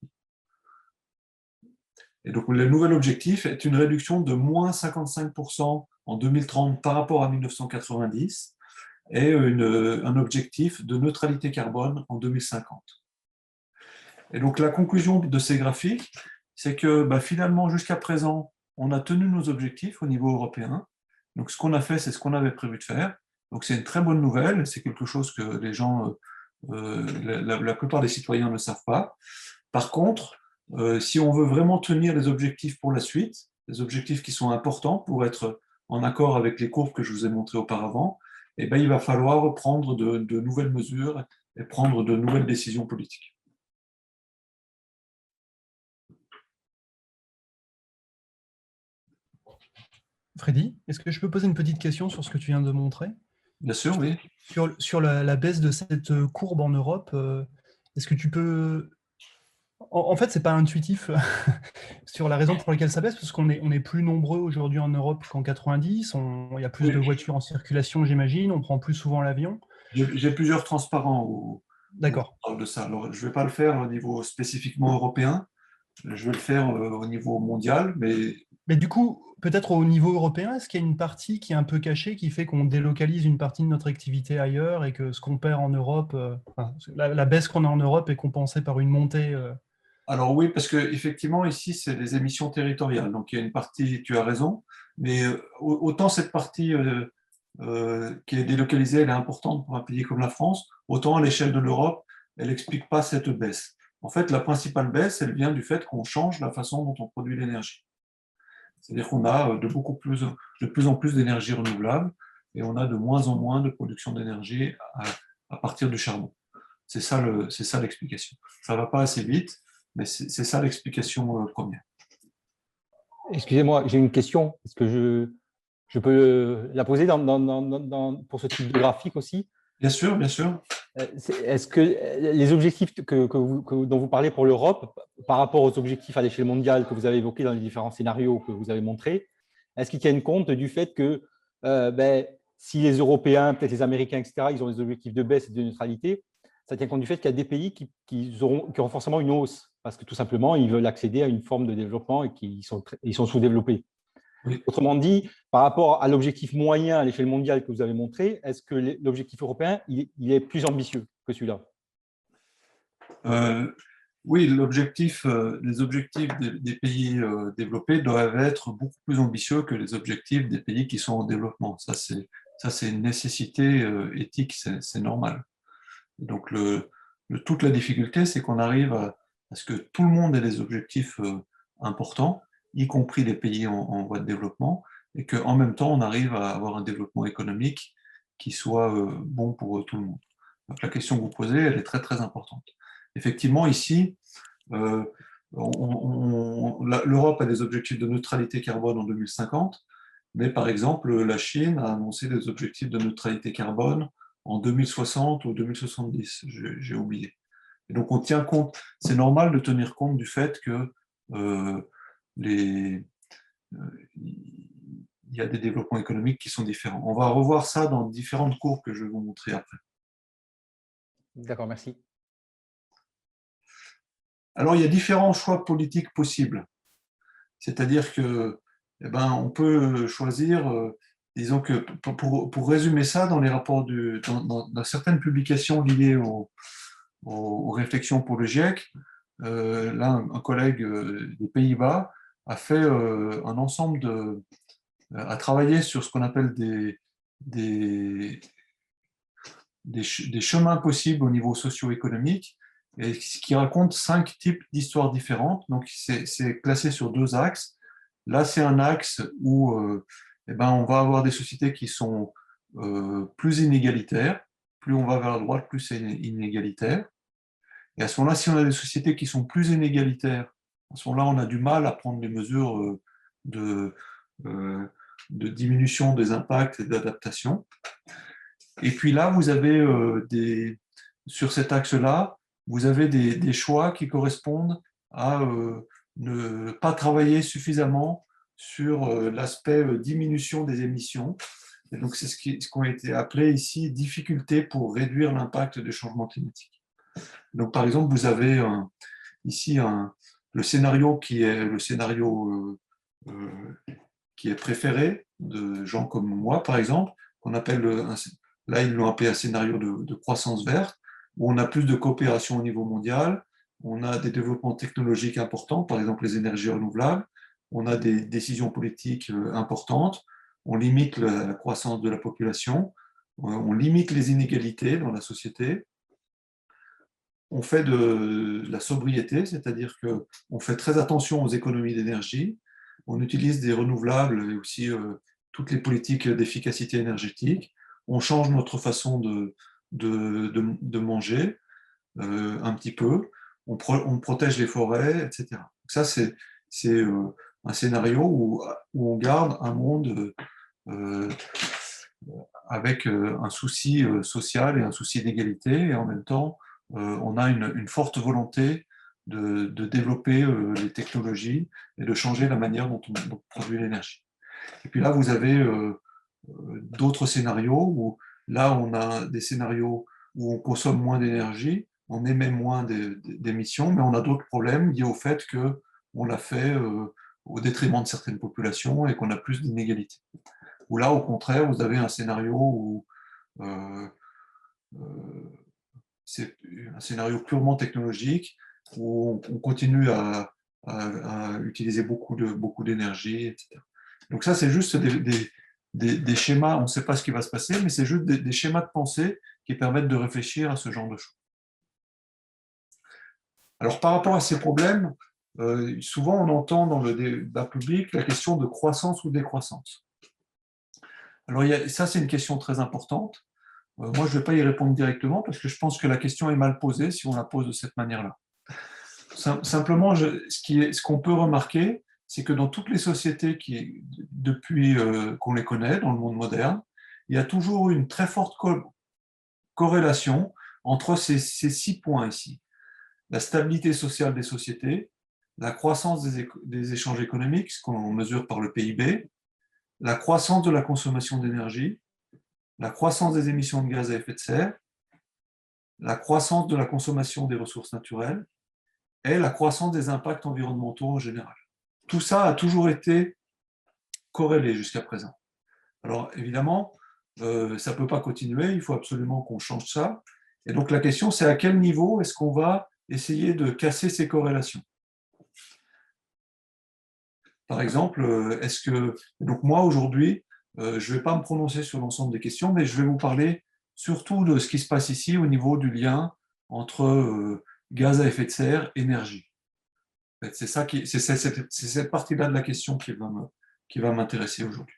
Et donc, le nouvel objectif est une réduction de moins 55% en 2030 par rapport à 1990 et un objectif de neutralité carbone en 2050. Et donc, la conclusion de ces graphiques, c'est que finalement, jusqu'à présent, on a tenu nos objectifs au niveau européen. Donc, ce qu'on a fait, c'est ce qu'on avait prévu de faire. Donc, c'est une très bonne nouvelle. C'est quelque chose que les gens, la plupart des citoyens ne savent pas. Par contre, si on veut vraiment tenir les objectifs pour la suite, les objectifs qui sont importants pour être en accord avec les courbes que je vous ai montrées auparavant, eh bien, il va falloir prendre de nouvelles mesures et prendre de nouvelles décisions politiques. Freddy, est-ce que je peux poser une petite question sur ce que tu viens de montrer? Bien sûr, oui. Sur la baisse de cette courbe en Europe, est-ce que tu peux... En fait, ce n'est pas intuitif sur la raison pour laquelle ça baisse, parce qu'on est plus nombreux aujourd'hui en Europe qu'en 90, il y a plus de voitures en circulation, j'imagine, on prend plus souvent l'avion. J'ai plusieurs transparents où on parle de ça. Alors, je ne vais pas le faire au niveau spécifiquement européen, je vais le faire au niveau mondial, Mais du coup, peut-être au niveau européen, est-ce qu'il y a une partie qui est un peu cachée, qui fait qu'on délocalise une partie de notre activité ailleurs et que ce qu'on perd en Europe, la baisse qu'on a en Europe est compensée par une montée Alors oui, parce qu'effectivement, ici, c'est les émissions territoriales. Donc, il y a une partie, tu as raison, mais autant cette partie qui est délocalisée, elle est importante pour un pays comme la France, autant à l'échelle de l'Europe, elle n'explique pas cette baisse. En fait, la principale baisse, elle vient du fait qu'on change la façon dont on produit l'énergie. C'est-à-dire qu'on a de plus en plus d'énergie renouvelable et on a de moins en moins de production d'énergie à partir du charbon. C'est ça l'explication. Ça ne va pas assez vite, mais c'est ça l'explication première. Excusez-moi, j'ai une question. Est-ce que je peux la poser pour ce type de graphique aussi? Bien sûr, bien sûr. Est-ce que les objectifs dont vous parlez pour l'Europe, par rapport aux objectifs à l'échelle mondiale que vous avez évoqués dans les différents scénarios que vous avez montrés, est-ce qu'ils tiennent compte du fait que si les Européens, peut-être les Américains, etc., ils ont des objectifs de baisse et de neutralité, ça tient compte du fait qu'il y a des pays qui auront forcément une hausse, parce que tout simplement, ils veulent accéder à une forme de développement et qu'ils sont sous-développés. Oui. Autrement dit, par rapport à l'objectif moyen à l'échelle mondiale que vous avez montré, est-ce que l'objectif européen il est plus ambitieux que celui-là? Oui, les objectifs des pays développés doivent être beaucoup plus ambitieux que les objectifs des pays qui sont en développement. Ça, c'est une nécessité éthique, c'est normal. Donc, toute la difficulté, c'est qu'on arrive à ce que tout le monde ait des objectifs importants, y compris les pays en voie de développement, et qu'en même temps, on arrive à avoir un développement économique qui soit bon pour tout le monde. Donc, la question que vous posez, elle est très, très importante. Effectivement, ici, l'Europe a des objectifs de neutralité carbone en 2050, mais par exemple, la Chine a annoncé des objectifs de neutralité carbone en 2060 ou 2070, j'ai oublié. Et donc on tient compte, c'est normal de tenir compte du fait que il y a des développements économiques qui sont différents. On va revoir ça dans différentes courbes que je vais vous montrer après. D'accord, merci. Alors, il y a différents choix politiques possibles. C'est-à-dire que, on peut choisir, disons que, pour résumer ça, dans les rapports dans certaines publications liées aux réflexions pour le GIEC, là, un collègue des Pays-Bas a fait un ensemble a travaillé sur ce qu'on appelle des chemins possibles au niveau socio-économique, et qui raconte 5 types d'histoires différentes. Donc, c'est classé sur 2 axes. Là, c'est un axe où on va avoir des sociétés qui sont plus inégalitaires. Plus on va vers la droite, plus c'est inégalitaire. Et à ce moment-là, si on a des sociétés qui sont plus inégalitaires, à ce moment-là, on a du mal à prendre des mesures de diminution des impacts et d'adaptation. Et puis là, vous avez sur cet axe-là, vous avez des choix qui correspondent à ne pas travailler suffisamment sur l'aspect diminution des émissions. Et donc, c'est ce qui a été appelé ici difficulté pour réduire l'impact des changements climatiques. Donc, par exemple, vous avez ici le scénario qui est le scénario qui est préféré de gens comme moi, par exemple, qu'on appelle là, ils l'ont appelé un scénario de croissance verte, où on a plus de coopération au niveau mondial, on a des développements technologiques importants, par exemple les énergies renouvelables, on a des décisions politiques importantes, on limite la croissance de la population, on limite les inégalités dans la société, on fait de la sobriété, c'est-à-dire qu'on fait très attention aux économies d'énergie, on utilise des renouvelables et aussi toutes les politiques d'efficacité énergétique, on change notre façon de manger un petit peu, on protège les forêts, etc. Donc ça, c'est un scénario où on garde un monde avec un souci social et un souci d'égalité, et en même temps, on a une forte volonté de développer les technologies et de changer la manière dont on produit l'énergie. Et puis là, vous avez d'autres scénarios où là, on a des scénarios où on consomme moins d'énergie, on émet moins d'émissions, mais on a d'autres problèmes liés au fait qu'on l'a fait au détriment de certaines populations et qu'on a plus d'inégalités. Ou là, au contraire, vous avez un scénario où c'est un scénario purement technologique, où on continue à utiliser beaucoup d'énergie, etc. Donc ça, c'est juste des schémas, on ne sait pas ce qui va se passer, mais c'est juste des schémas de pensée qui permettent de réfléchir à ce genre de choses. Alors, par rapport à ces problèmes, souvent on entend dans le débat public la question de croissance ou décroissance. Alors, ça, c'est une question très importante. Moi, je ne vais pas y répondre directement parce que je pense que la question est mal posée si on la pose de cette manière-là. Simplement, ce qu'on peut remarquer, c'est que dans toutes les sociétés depuis qu'on les connaît, dans le monde moderne, il y a toujours une très forte corrélation entre ces 6 points ici. La stabilité sociale des sociétés, la croissance des échanges économiques, ce qu'on mesure par le PIB, la croissance de la consommation d'énergie, la croissance des émissions de gaz à effet de serre, la croissance de la consommation des ressources naturelles et la croissance des impacts environnementaux en général. Tout ça a toujours été corrélé jusqu'à présent. Alors évidemment, ça ne peut pas continuer, il faut absolument qu'on change ça. Et donc la question, c'est à quel niveau est-ce qu'on va essayer de casser ces corrélations. Par exemple, donc moi aujourd'hui, je ne vais pas me prononcer sur l'ensemble des questions, mais je vais vous parler surtout de ce qui se passe ici au niveau du lien entre gaz à effet de serre et énergie. En fait, c'est cette partie-là de la question qui va m'intéresser aujourd'hui.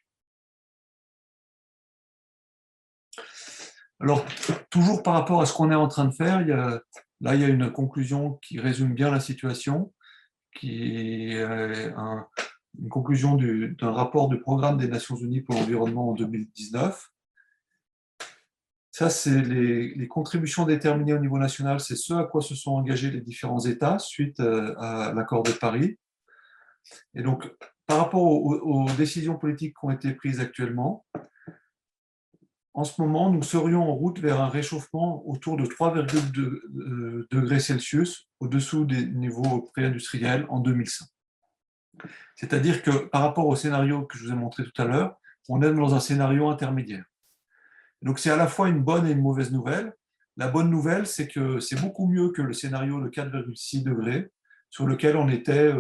Alors, toujours par rapport à ce qu'on est en train de faire, il y a une conclusion qui résume bien la situation, qui est une conclusion d'un rapport du Programme des Nations Unies pour l'environnement en 2019. Ça, c'est les contributions déterminées au niveau national, c'est ce à quoi se sont engagés les différents États suite à l'accord de Paris. Et donc, par rapport aux décisions politiques qui ont été prises actuellement, en ce moment, nous serions en route vers un réchauffement autour de 3,2 degrés Celsius au-dessous des niveaux pré-industriels en 2100. C'est-à-dire que par rapport au scénario que je vous ai montré tout à l'heure, on est dans un scénario intermédiaire. Donc c'est à la fois une bonne et une mauvaise nouvelle. La bonne nouvelle, c'est que c'est beaucoup mieux que le scénario de 4,6 degrés sur lequel on était,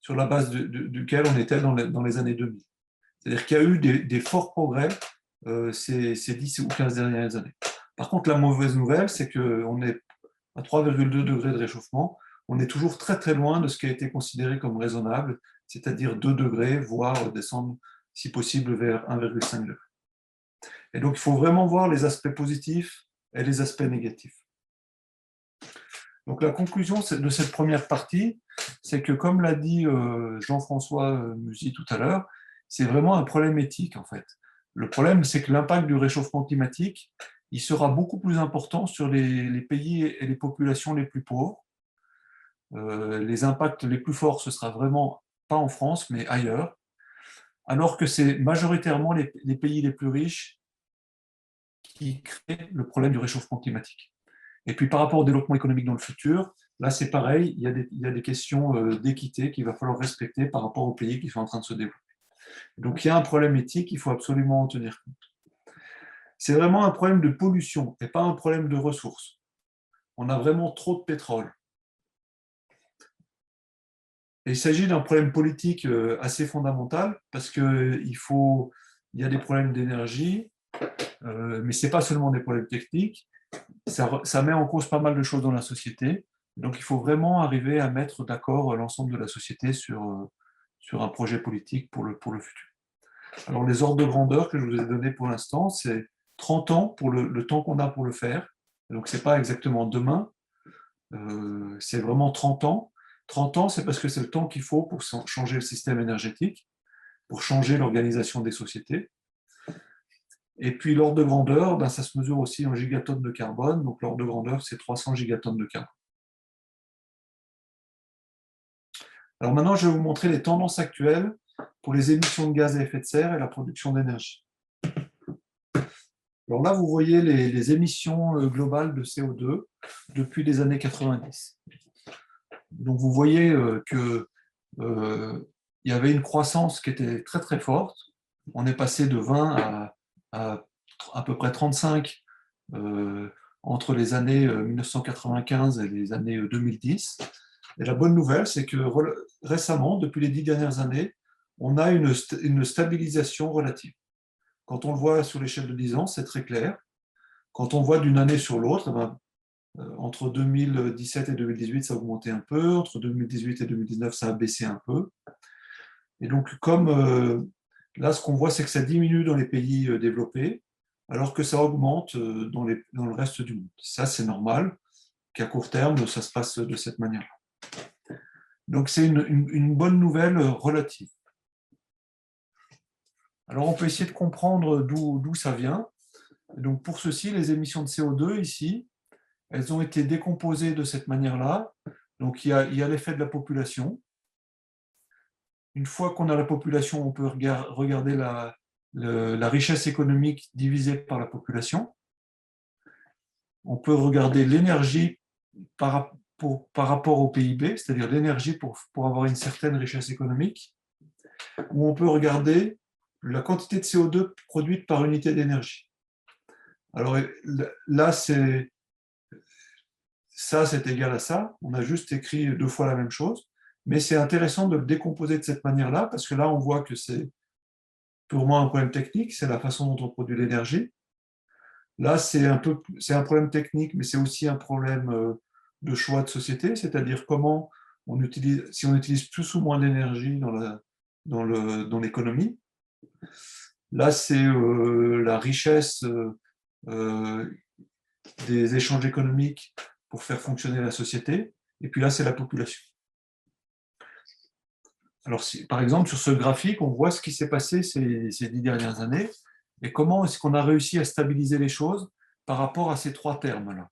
sur la base duquel on était dans les années 2000. C'est-à-dire qu'il y a eu des forts progrès ces 10 ou 15 dernières années. Par contre, la mauvaise nouvelle, c'est qu'on est à 3,2 degrés de réchauffement. On est toujours très très loin de ce qui a été considéré comme raisonnable, c'est-à-dire 2 degrés, voire descendre, si possible, vers 1,5 degré. Et donc, il faut vraiment voir les aspects positifs et les aspects négatifs. Donc, la conclusion de cette première partie, c'est que, comme l'a dit Jean-François Musy tout à l'heure, c'est vraiment un problème éthique, en fait. Le problème, c'est que l'impact du réchauffement climatique, il sera beaucoup plus important sur les pays et les populations les plus pauvres. Les impacts les plus forts, ce sera vraiment pas en France, mais ailleurs. Alors que c'est majoritairement les pays les plus riches qui créent le problème du réchauffement climatique. Et puis par rapport au développement économique dans le futur, là c'est pareil, il y a des questions d'équité qu'il va falloir respecter par rapport aux pays qui sont en train de se développer. Donc il y a un problème éthique, il faut absolument en tenir compte. C'est vraiment un problème de pollution et pas un problème de ressources. On a vraiment trop de pétrole. Et il s'agit d'un problème politique assez fondamental parce qu'il y a des problèmes d'énergie, mais ce n'est pas seulement des problèmes techniques, ça met en cause pas mal de choses dans la société. Donc il faut vraiment arriver à mettre d'accord l'ensemble de la société sur un projet politique pour le futur. Alors les ordres de grandeur que je vous ai donnés pour l'instant, c'est 30 ans pour le temps qu'on a pour le faire. Donc ce n'est pas exactement demain, c'est vraiment 30 ans. 30 ans, c'est parce que c'est le temps qu'il faut pour changer le système énergétique, pour changer l'organisation des sociétés. Et puis l'ordre de grandeur, ben, ça se mesure aussi en gigatonnes de carbone. Donc l'ordre de grandeur, c'est 300 gigatonnes de carbone. Alors maintenant, je vais vous montrer les tendances actuelles pour les émissions de gaz à effet de serre et la production d'énergie. Alors là, vous voyez les émissions globales de CO2 depuis les années 90. Donc vous voyez qu'il y avait une croissance qui était très très forte. On est passé de 20 à peu près 35 entre les années 1995 et les années 2010. Et la bonne nouvelle, c'est que récemment, depuis les 10 dernières années, on a une stabilisation relative. Quand on le voit sur l'échelle de 10 ans, c'est très clair. Quand on voit d'une année sur l'autre, entre 2017 et 2018, ça a augmenté un peu. Entre 2018 et 2019, ça a baissé un peu. Et donc, comme là, ce qu'on voit, c'est que ça diminue dans les pays développés, alors que ça augmente dans le reste du monde. Ça, c'est normal qu'à court terme, ça se passe de cette manière-là. Donc, c'est une bonne nouvelle relative. Alors, on peut essayer de comprendre d'où ça vient. Donc, pour ceci, les émissions de CO2, ici, elles ont été décomposées de cette manière-là. Donc, il y a l'effet de la population. Une fois qu'on a la population, on peut regarder la richesse économique divisée par la population. On peut regarder l'énergie par rapport au PIB, c'est-à-dire l'énergie pour avoir une certaine richesse économique. Ou on peut regarder la quantité de CO2 produite par unité d'énergie. Alors là, c'est ça c'est égal à ça, on a juste écrit 2 fois la même chose, mais c'est intéressant de le décomposer de cette manière-là, parce que là on voit que c'est purement un problème technique, c'est la façon dont on produit l'énergie. Là c'est un problème technique, mais c'est aussi un problème de choix de société, c'est-à-dire comment on utilise, si on utilise plus ou moins d'énergie dans l'économie. Là c'est la richesse des échanges économiques pour faire fonctionner la société, et puis là c'est la population. Alors, par exemple, sur ce graphique, on voit ce qui s'est passé ces 10 dernières années et comment est-ce qu'on a réussi à stabiliser les choses par rapport à ces 3 termes-là.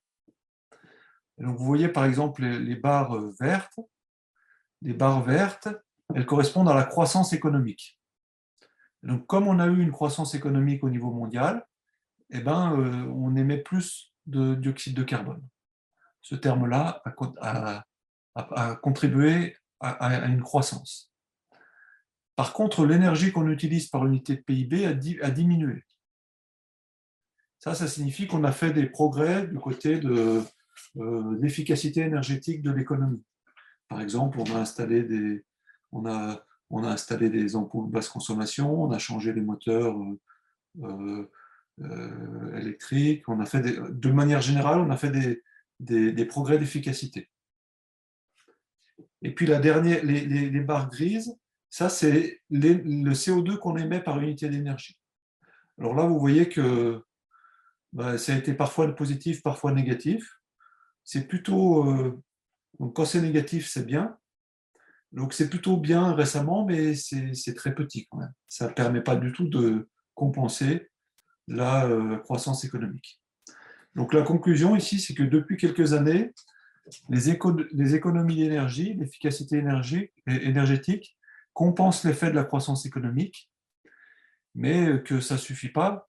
Donc, vous voyez, par exemple, les barres vertes. Les barres vertes, elles correspondent à la croissance économique. Donc, comme on a eu une croissance économique au niveau mondial, eh ben, on émet plus de dioxyde de carbone. Ce terme-là a contribué à une croissance. Par contre, l'énergie qu'on utilise par unité de PIB a diminué. Ça signifie qu'on a fait des progrès du côté de l'efficacité énergétique de l'économie. Par exemple, on a installé des ampoules basse consommation, on a changé les moteurs électriques, de manière générale, on a fait des progrès d'efficacité. Et puis les barres grises, ça, c'est le CO2 qu'on émet par unité d'énergie. Alors là, vous voyez que ça a été parfois positif, parfois négatif. C'est plutôt... donc quand c'est négatif, c'est bien. Donc c'est plutôt bien récemment, mais c'est très petit quand même. Ça ne permet pas du tout de compenser la croissance économique. Donc la conclusion ici, c'est que depuis quelques années, les économies d'énergie, l'efficacité énergétique, compense l'effet de la croissance économique, mais que ça ne suffit pas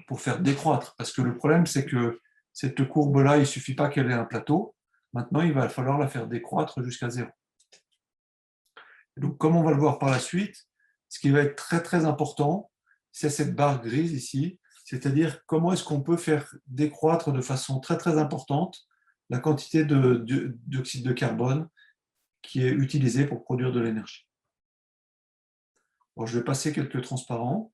pour faire décroître. Parce que le problème, c'est que cette courbe-là, il ne suffit pas qu'elle ait un plateau. Maintenant, il va falloir la faire décroître jusqu'à 0. Et donc, comme on va le voir par la suite, ce qui va être très, très important, c'est cette barre grise ici, c'est-à-dire comment est-ce qu'on peut faire décroître de façon très, très importante la quantité de dioxyde de carbone qui est utilisée pour produire de l'énergie. Alors, je vais passer quelques transparents.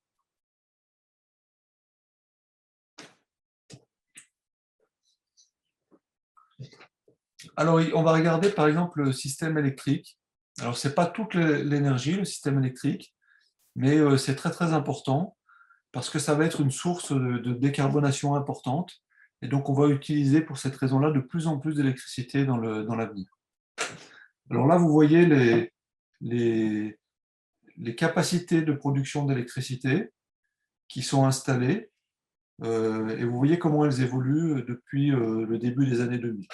Alors, on va regarder par exemple le système électrique. Alors, ce n'est pas toute l'énergie, le système électrique, mais c'est très très important parce que ça va être une source de décarbonation importante. Et donc, on va utiliser pour cette raison-là de plus en plus d'électricité dans l'avenir. Alors là, vous voyez les capacités de production d'électricité qui sont installées et vous voyez comment elles évoluent depuis le début des années 2000.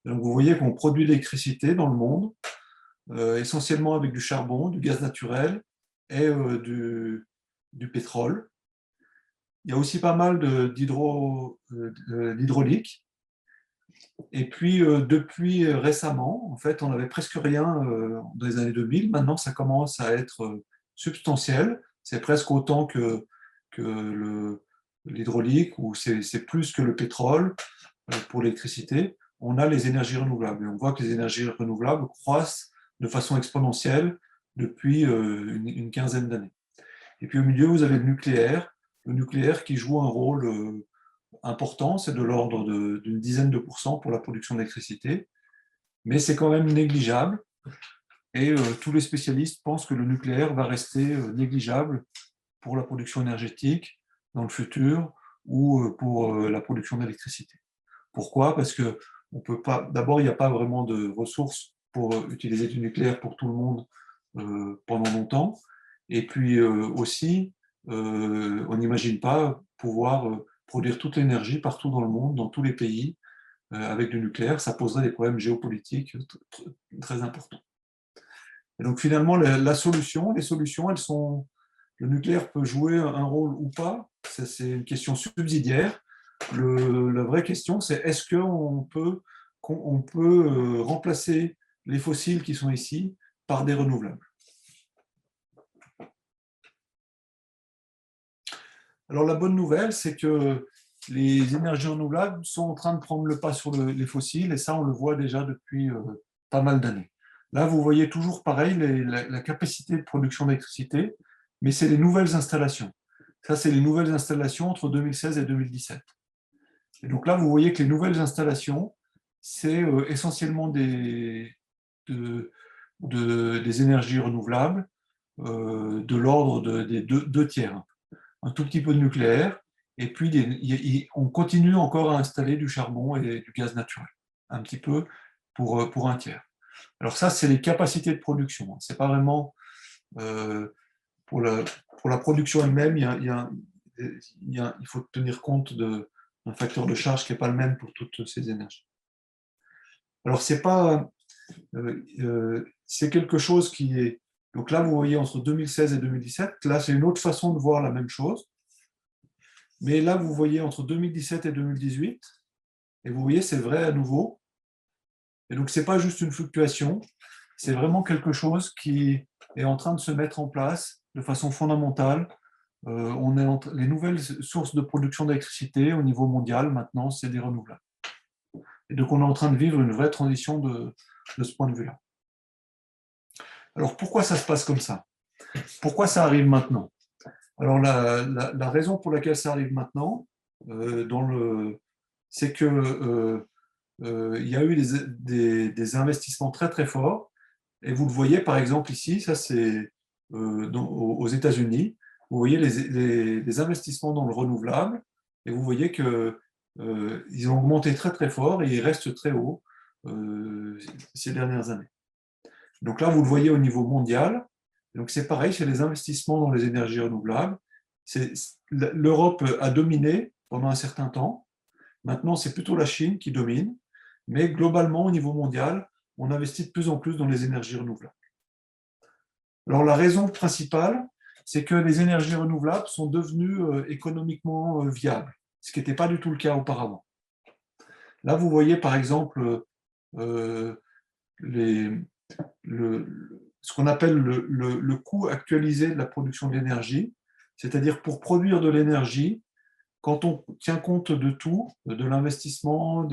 Donc vous voyez qu'on produit de l'électricité dans le monde, essentiellement avec du charbon, du gaz naturel et du pétrole. Il y a aussi pas mal d'hydraulique. Et puis, depuis récemment, en fait, on n'avait presque rien dans les années 2000. Maintenant, ça commence à être substantiel. C'est presque autant que l'hydraulique, ou c'est plus que le pétrole pour l'électricité. On a les énergies renouvelables. Et on voit que les énergies renouvelables croissent de façon exponentielle depuis une quinzaine d'années. Et puis au milieu, vous avez le nucléaire qui joue un rôle important, c'est de l'ordre d'une dizaine de pourcents pour la production d'électricité, mais c'est quand même négligeable. Et tous les spécialistes pensent que le nucléaire va rester négligeable pour la production énergétique dans le futur ou pour la production d'électricité. Pourquoi ? Parce que on peut pas. D'abord, il n'y a pas vraiment de ressources pour utiliser du nucléaire pour tout le monde pendant longtemps. Et puis aussi, on n'imagine pas pouvoir produire toute l'énergie partout dans le monde, dans tous les pays, avec du nucléaire. Ça poserait des problèmes géopolitiques très importants. Et donc finalement, les solutions, elles sont. Le nucléaire peut jouer un rôle ou pas. C'est une question subsidiaire. La vraie question, c'est est-ce qu'on peut remplacer les fossiles qui sont ici par des renouvelables. Alors la bonne nouvelle, c'est que les énergies renouvelables sont en train de prendre le pas sur les fossiles, et ça, on le voit déjà depuis pas mal d'années. Là, vous voyez toujours pareil, la capacité de production d'électricité, mais c'est les nouvelles installations. Ça, c'est les nouvelles installations entre 2016 et 2017. Et donc là, vous voyez que les nouvelles installations, c'est essentiellement des énergies renouvelables de l'ordre des deux tiers. Un tout petit peu de nucléaire, et puis on continue encore à installer du charbon et du gaz naturel, un petit peu pour un tiers. Alors ça, c'est les capacités de production. C'est pas vraiment pour la production elle-même, il faut tenir compte d'un facteur de charge qui n'est pas le même pour toutes ces énergies. Alors c'est quelque chose qui est... Donc là, vous voyez entre 2016 et 2017, là c'est une autre façon de voir la même chose. Mais là, vous voyez entre 2017 et 2018, et vous voyez, c'est vrai à nouveau. Et donc, ce n'est pas juste une fluctuation, c'est vraiment quelque chose qui est en train de se mettre en place de façon fondamentale. Les nouvelles sources de production d'électricité au niveau mondial, maintenant, c'est des renouvelables. Et donc, on est en train de vivre une vraie transition de ce point de vue-là. Alors, pourquoi ça se passe comme ça? Pourquoi ça arrive maintenant? Alors, la raison pour laquelle ça arrive maintenant, c'est que il y a eu des investissements très très forts. Et vous le voyez par exemple ici, ça c'est aux États-Unis. Vous voyez les investissements dans le renouvelable, et vous voyez que ils ont augmenté très très fort et ils restent très hauts ces dernières années. Donc là, vous le voyez au niveau mondial. Donc c'est pareil, c'est les investissements dans les énergies renouvelables. L'Europe a dominé pendant un certain temps. Maintenant, c'est plutôt la Chine qui domine. Mais globalement, au niveau mondial, on investit de plus en plus dans les énergies renouvelables. Alors la raison principale, c'est que les énergies renouvelables sont devenues économiquement viables, ce qui n'était pas du tout le cas auparavant. Là, vous voyez par exemple ce qu'on appelle le coût actualisé de la production de l'énergie, c'est-à-dire pour produire de l'énergie, quand on tient compte de tout, de l'investissement,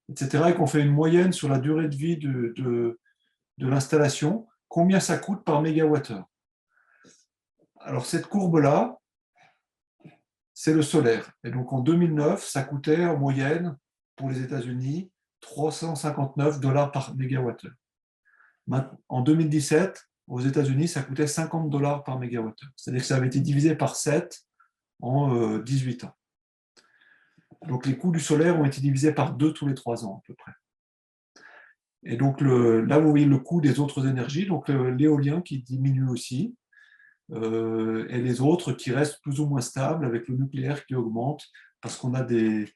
etc., et qu'on fait une moyenne sur la durée de vie de l'installation, combien ça coûte par mégawattheure. Alors cette courbe-là, c'est le solaire. Et donc en 2009, ça coûtait en moyenne, pour les États-Unis, $359 par mégawattheure. En 2017, aux États-Unis, ça coûtait $50 par mégawattheure. C'est-à-dire que ça avait été divisé par 7 en 18 ans. Donc les coûts du solaire ont été divisés par 2 tous les 3 ans à peu près. Et donc là, vous voyez le coût des autres énergies, donc l'éolien qui diminue aussi, et les autres qui restent plus ou moins stables avec le nucléaire qui augmente parce qu'on a des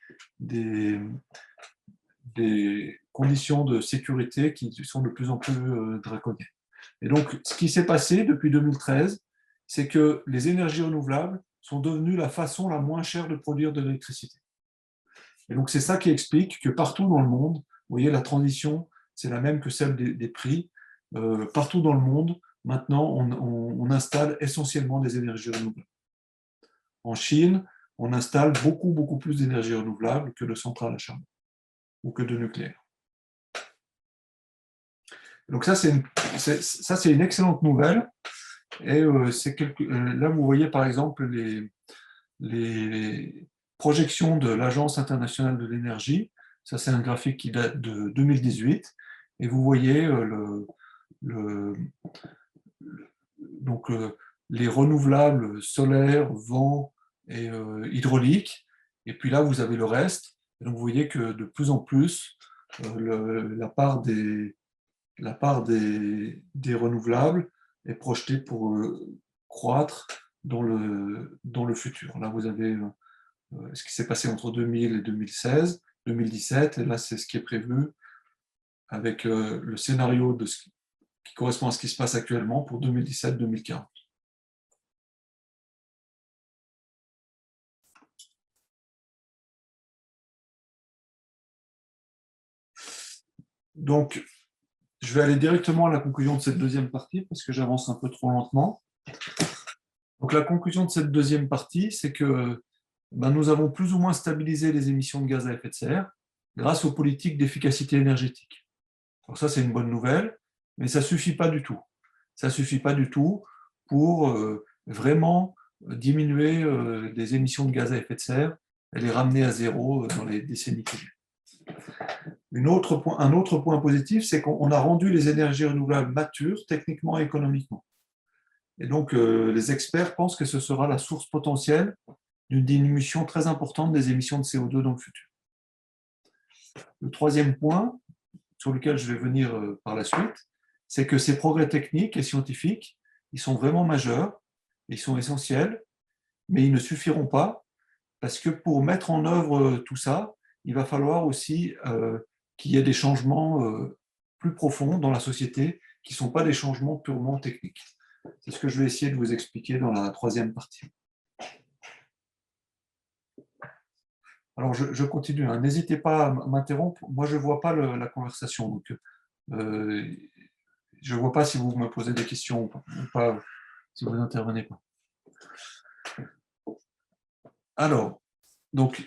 conditions de sécurité qui sont de plus en plus draconiennes. Et donc, ce qui s'est passé depuis 2013, c'est que les énergies renouvelables sont devenues la façon la moins chère de produire de l'électricité. Et donc, c'est ça qui explique que partout dans le monde, vous voyez, la transition, c'est la même que celle des prix. Partout dans le monde, maintenant, on installe essentiellement des énergies renouvelables. En Chine, on installe beaucoup plus d'énergie renouvelable que de centrales à charbon ou que de nucléaire. Donc ça, c'est une excellente nouvelle. Et là, vous voyez par exemple les projections de l'Agence internationale de l'énergie. Ça, c'est un graphique qui date de 2018. Et vous voyez les renouvelables solaires, vent et hydraulique. Et puis là, vous avez le reste. Et donc, vous voyez que de plus en plus, la part des renouvelables est projetée pour croître dans le futur. Là, vous avez ce qui s'est passé entre 2000 et 2016, 2017, et là, c'est ce qui est prévu avec le scénario qui correspond à ce qui se passe actuellement pour 2017-2040. Donc, je vais aller directement à la conclusion de cette deuxième partie parce que j'avance un peu trop lentement. Donc, la conclusion de cette deuxième partie, c'est que ben, nous avons plus ou moins stabilisé les émissions de gaz à effet de serre grâce aux politiques d'efficacité énergétique. Alors ça, c'est une bonne nouvelle, mais ça ne suffit pas du tout. Ça ne suffit pas du tout pour vraiment diminuer les émissions de gaz à effet de serre et les ramener à zéro dans les décennies qui viennent. Un autre point positif, c'est qu'on a rendu les énergies renouvelables matures techniquement et économiquement. Et donc, les experts pensent que ce sera la source potentielle d'une diminution très importante des émissions de CO2 dans le futur. Le troisième point, sur lequel je vais venir par la suite, c'est que ces progrès techniques et scientifiques, ils sont vraiment majeurs, ils sont essentiels, mais ils ne suffiront pas, parce que pour mettre en œuvre tout ça, il va falloir aussi qu'il y ait des changements plus profonds dans la société, qui ne sont pas des changements purement techniques. C'est ce que je vais essayer de vous expliquer dans la troisième partie. Alors, je continue. Hein. N'hésitez pas à m'interrompre. Moi, je ne vois pas la conversation. Donc, je ne vois pas si vous me posez des questions ou pas, si vous n'intervenez pas. Alors, donc,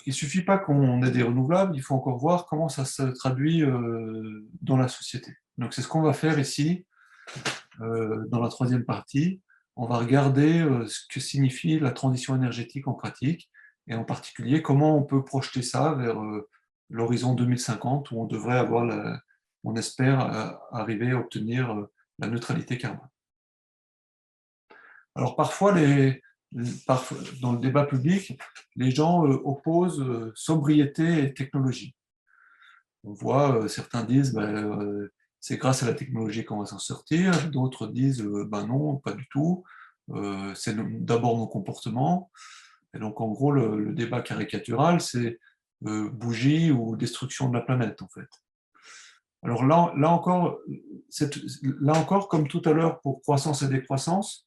il ne suffit pas qu'on ait des renouvelables, il faut encore voir comment ça se traduit dans la société. Donc, c'est ce qu'on va faire ici, dans la troisième partie. On va regarder ce que signifie la transition énergétique en pratique, et en particulier, comment on peut projeter ça vers l'horizon 2050, où on devrait avoir, on espère, arriver à obtenir la neutralité carbone. Alors parfois, dans le débat public, les gens opposent sobriété et technologie. On voit, certains disent, c'est grâce à la technologie qu'on va s'en sortir, d'autres disent, non, pas du tout, c'est d'abord nos comportements. Et donc, en gros, le débat caricatural, c'est bougie ou destruction de la planète, en fait. Alors là encore, comme tout à l'heure pour croissance et décroissance,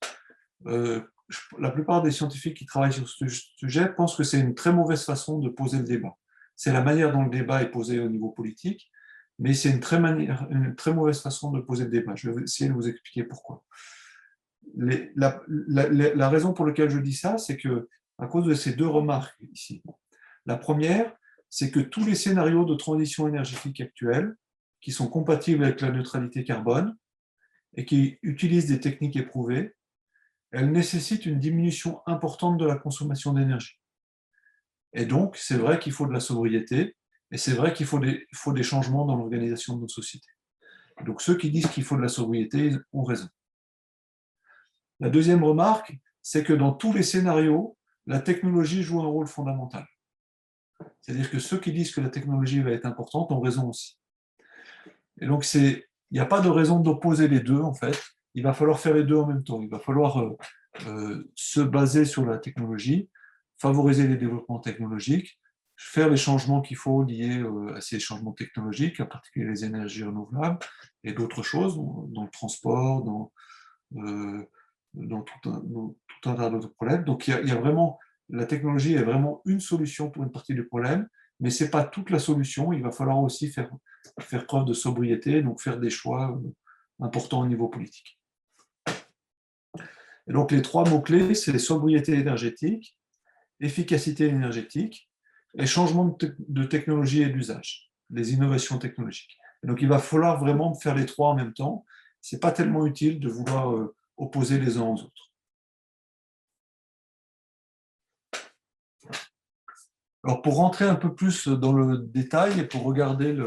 la plupart des scientifiques qui travaillent sur ce sujet pensent que c'est une très mauvaise façon de poser le débat. C'est la manière dont le débat est posé au niveau politique, mais c'est une très mauvaise façon de poser le débat. Je vais essayer de vous expliquer pourquoi. La raison pour laquelle je dis ça, c'est que à cause de ces deux remarques ici. La première, c'est que tous les scénarios de transition énergétique actuels, qui sont compatibles avec la neutralité carbone et qui utilisent des techniques éprouvées, elles nécessitent une diminution importante de la consommation d'énergie. Et donc, c'est vrai qu'il faut de la sobriété, et c'est vrai qu'il faut des changements dans l'organisation de nos sociétés. Donc, ceux qui disent qu'il faut de la sobriété ont raison. La deuxième remarque, c'est que dans tous les scénarios, la technologie joue un rôle fondamental. C'est-à-dire que ceux qui disent que la technologie va être importante ont raison aussi. Et donc, il n'y a pas de raison d'opposer les deux, en fait. Il va falloir faire les deux en même temps. Il va falloir se baser sur la technologie, favoriser les développements technologiques, faire les changements qu'il faut liés à ces changements technologiques, en particulier les énergies renouvelables et d'autres choses, dans le transport, dans tout un tas d'autres problèmes. Donc, il y a vraiment, la technologie est vraiment une solution pour une partie du problème, mais ce n'est pas toute la solution. Il va falloir aussi faire preuve de sobriété, donc faire des choix importants au niveau politique. Et donc, les trois mots-clés, c'est sobriété énergétique, efficacité énergétique et changement de technologie et d'usage, les innovations technologiques. Et donc, il va falloir vraiment faire les trois en même temps. Ce n'est pas tellement utile de vouloir opposer les uns aux autres. Alors, pour rentrer un peu plus dans le détail et pour regarder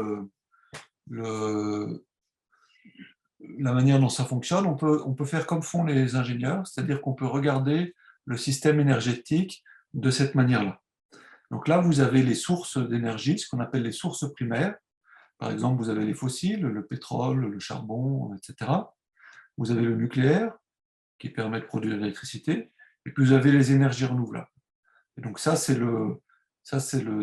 la manière dont ça fonctionne, on peut faire comme font les ingénieurs, c'est-à-dire qu'on peut regarder le système énergétique de cette manière-là. Donc là, vous avez les sources d'énergie, ce qu'on appelle les sources primaires. Par exemple, vous avez les fossiles, le pétrole, le charbon, etc. Vous avez le nucléaire, qui permet de produire de l'électricité, et puis vous avez les énergies renouvelables. Et donc ça, c'est le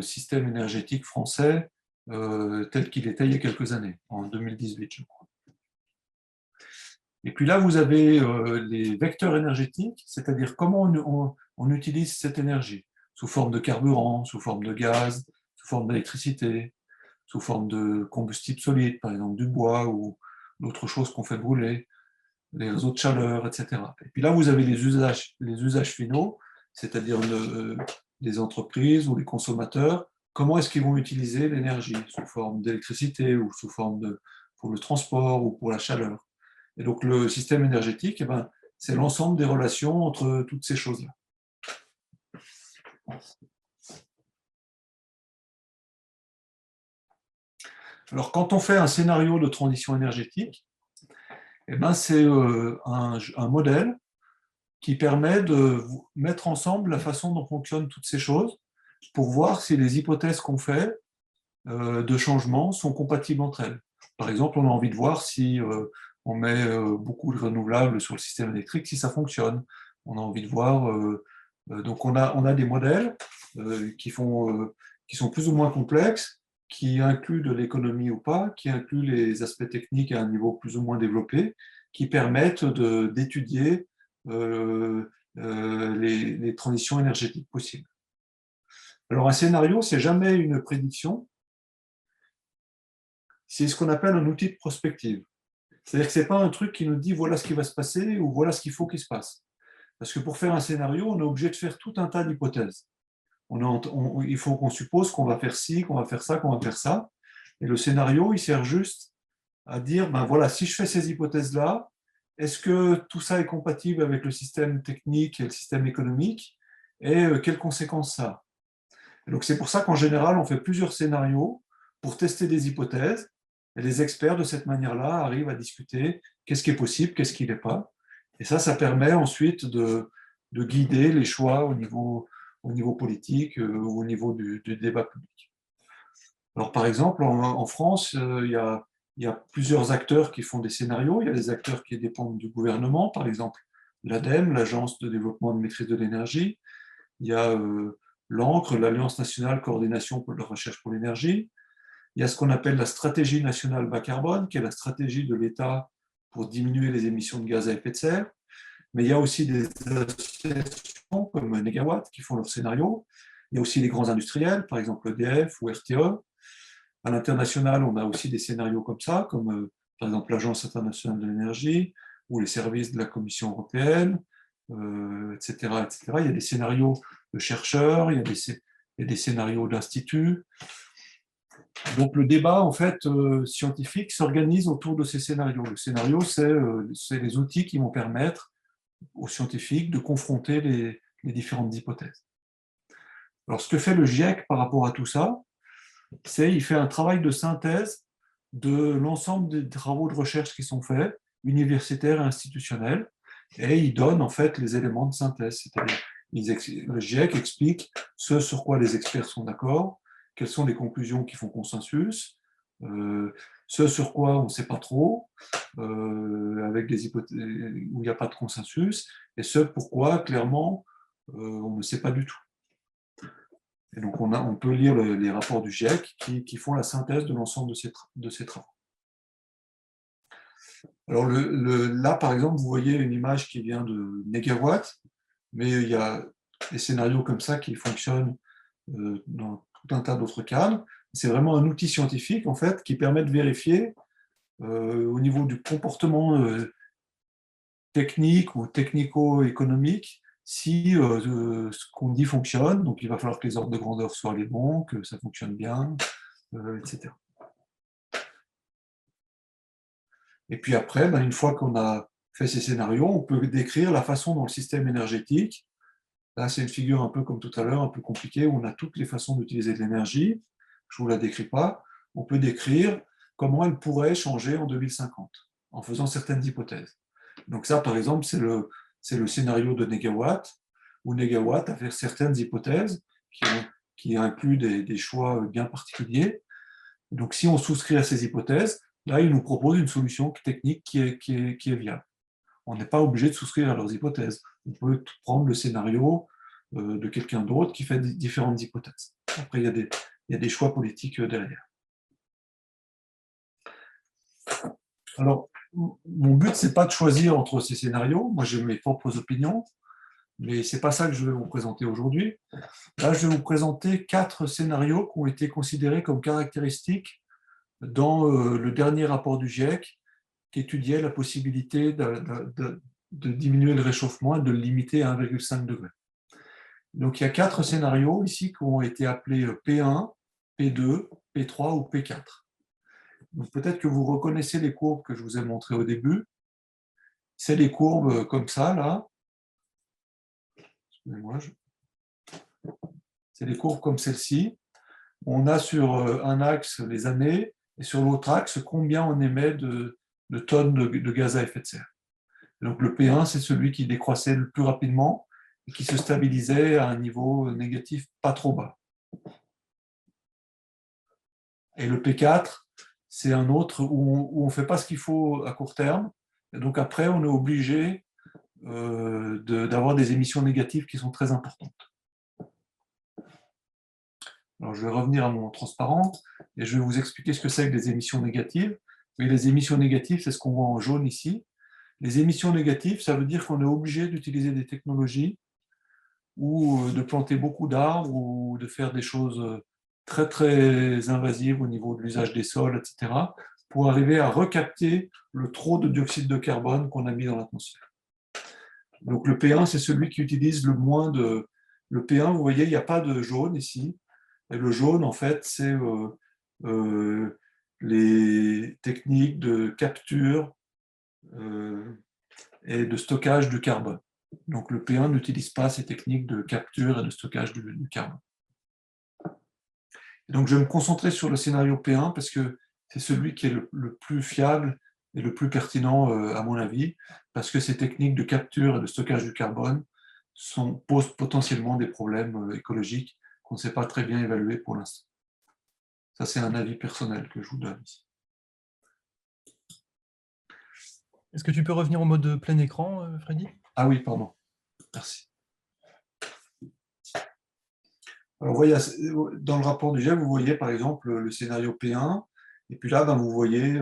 système énergétique français tel qu'il était il y a quelques années, en 2018, je crois. Et puis là, vous avez les vecteurs énergétiques, c'est-à-dire comment on utilise cette énergie, sous forme de carburant, sous forme de gaz, sous forme d'électricité, sous forme de combustible solide, par exemple du bois ou d'autres choses qu'on fait brûler, les réseaux de chaleur, etc. Et puis là, vous avez les usages finaux, c'est-à-dire les entreprises ou les consommateurs, comment est-ce qu'ils vont utiliser l'énergie, sous forme d'électricité ou sous forme pour le transport ou pour la chaleur. Et donc le système énergétique, eh ben, c'est l'ensemble des relations entre toutes ces choses-là. Alors quand on fait un scénario de transition énergétique, eh ben, c'est un modèle qui permet de mettre ensemble la façon dont fonctionnent toutes ces choses pour voir si les hypothèses qu'on fait de changement sont compatibles entre elles. Par exemple, on a envie de voir si on met beaucoup de renouvelables sur le système électrique, si ça fonctionne. On a envie de voir... donc on a des modèles qui sont plus ou moins complexes, qui incluent de l'économie ou pas, qui incluent les aspects techniques à un niveau plus ou moins développé, qui permettent d'étudier les transitions énergétiques possibles. Alors un scénario, c'est jamais une prédiction, c'est ce qu'on appelle un outil de prospective. C'est-à-dire que ce n'est pas un truc qui nous dit voilà ce qui va se passer ou voilà ce qu'il faut qu'il se passe. Parce que pour faire un scénario, on est obligé de faire tout un tas d'hypothèses. Il faut qu'on suppose qu'on va faire ci, qu'on va faire ça, qu'on va faire ça. Et le scénario, il sert juste à dire, ben voilà, si je fais ces hypothèses-là, est-ce que tout ça est compatible avec le système technique et le système économique? Et quelles conséquences ça a? Et donc c'est pour ça qu'en général, on fait plusieurs scénarios pour tester des hypothèses. Et les experts, de cette manière-là, arrivent à discuter qu'est-ce qui est possible, qu'est-ce qui n'est pas. Et ça permet ensuite de guider les choix au niveau politique ou au niveau du débat public. Alors, par exemple, en France, il y a plusieurs acteurs qui font des scénarios. Il y a des acteurs qui dépendent du gouvernement, par exemple l'ADEME, l'Agence de développement et de maîtrise de l'énergie. Il y a l'ANCRE, l'Alliance nationale coordination pour la recherche pour l'énergie. Il y a ce qu'on appelle la stratégie nationale bas carbone, qui est la stratégie de l'État pour diminuer les émissions de gaz à effet de serre. Mais il y a aussi des associations comme Negawatt qui font leurs scénarios. Il y a aussi les grands industriels, par exemple EDF ou RTE. À l'international, on a aussi des scénarios comme ça, comme par exemple l'Agence internationale de l'énergie ou les services de la Commission européenne, etc., etc. Il y a des scénarios de chercheurs, il y a des scénarios d'instituts. Donc le débat en fait scientifique s'organise autour de ces scénarios. Le scénario, c'est les outils qui vont permettre aux scientifiques de confronter les différentes hypothèses. Alors ce que fait le GIEC par rapport à tout ça, c'est qu'il fait un travail de synthèse de l'ensemble des travaux de recherche qui sont faits, universitaires et institutionnels, et il donne en fait les éléments de synthèse. C'est-à-dire, le GIEC explique ce sur quoi les experts sont d'accord, quelles sont les conclusions qui font consensus, ce sur quoi on ne sait pas trop, avec des hypothèses où il n'y a pas de consensus, et ce pourquoi, clairement, on ne sait pas du tout. Et donc on peut lire les rapports du GIEC qui font la synthèse de l'ensemble de ces travaux. Alors là, par exemple, vous voyez une image qui vient de Negawatt, mais il y a des scénarios comme ça qui fonctionnent dans tout un tas d'autres cadres. C'est vraiment un outil scientifique, en fait, qui permet de vérifier au niveau du comportement technique ou technico-économique si ce qu'on dit fonctionne. Donc, il va falloir que les ordres de grandeur soient les bons, que ça fonctionne bien, etc. Et puis après, une fois qu'on a fait ces scénarios, on peut décrire la façon dont le système énergétique, là c'est une figure un peu comme tout à l'heure, un peu compliquée, où on a toutes les façons d'utiliser de l'énergie, je ne vous la décris pas, on peut décrire comment elle pourrait changer en 2050, en faisant certaines hypothèses. Donc ça, par exemple, c'est le scénario de Negawatt, où Negawatt a fait certaines hypothèses qui incluent des choix bien particuliers. Donc si on souscrit à ces hypothèses, là, ils nous proposent une solution technique qui est viable. On n'est pas obligé de souscrire à leurs hypothèses. On peut prendre le scénario de quelqu'un d'autre qui fait différentes hypothèses. Après, il y a des choix politiques derrière. Alors, mon but, ce n'est pas de choisir entre ces scénarios. Moi, j'ai mes propres opinions, mais ce n'est pas ça que je vais vous présenter aujourd'hui. Là, je vais vous présenter 4 scénarios qui ont été considérés comme caractéristiques dans le dernier rapport du GIEC qui étudiait la possibilité de diminuer le réchauffement et de le limiter à 1,5 degré. Donc, il y a 4 scénarios ici qui ont été appelés P1, P2, P3 ou P4. Donc, peut-être que vous reconnaissez les courbes que je vous ai montrées au début. C'est des courbes comme ça, là. Excusez-moi. C'est des courbes comme celle-ci. On a sur un axe les années et sur l'autre axe combien on émet de tonnes de gaz à effet de serre. Donc le P1, c'est celui qui décroissait le plus rapidement et qui se stabilisait à un niveau négatif pas trop bas. Et le P4, c'est un autre où on ne fait pas ce qu'il faut à court terme. Et donc après, on est obligé d'avoir des émissions négatives qui sont très importantes. Alors, je vais revenir à mon transparent et je vais vous expliquer ce que c'est que les émissions négatives. Mais les émissions négatives, c'est ce qu'on voit en jaune ici. Les émissions négatives, ça veut dire qu'on est obligé d'utiliser des technologies ou de planter beaucoup d'arbres ou de faire des choses très, très invasives au niveau de l'usage des sols, etc., pour arriver à recapter le trop de dioxyde de carbone qu'on a mis dans l'atmosphère. Donc, le P1, c'est celui qui utilise le moins de... Le P1, vous voyez, il n'y a pas de jaune ici. Et le jaune, en fait, c'est les techniques de capture et de stockage du carbone. Donc le P1 n'utilise pas ces techniques de capture et de stockage du carbone. Et donc je vais me concentrer sur le scénario P1 parce que c'est celui qui est le plus fiable et le plus pertinent à mon avis, parce que ces techniques de capture et de stockage du carbone posent potentiellement des problèmes écologiques qu'on ne sait pas très bien évaluer pour l'instant. Ça, c'est un avis personnel que je vous donne ici. Est-ce que tu peux revenir au mode plein écran, Freddy? Ah oui, pardon. Merci. Alors, vous voyez, dans le rapport du GIEC, vous voyez par exemple le scénario P1, et puis là, ben, vous voyez,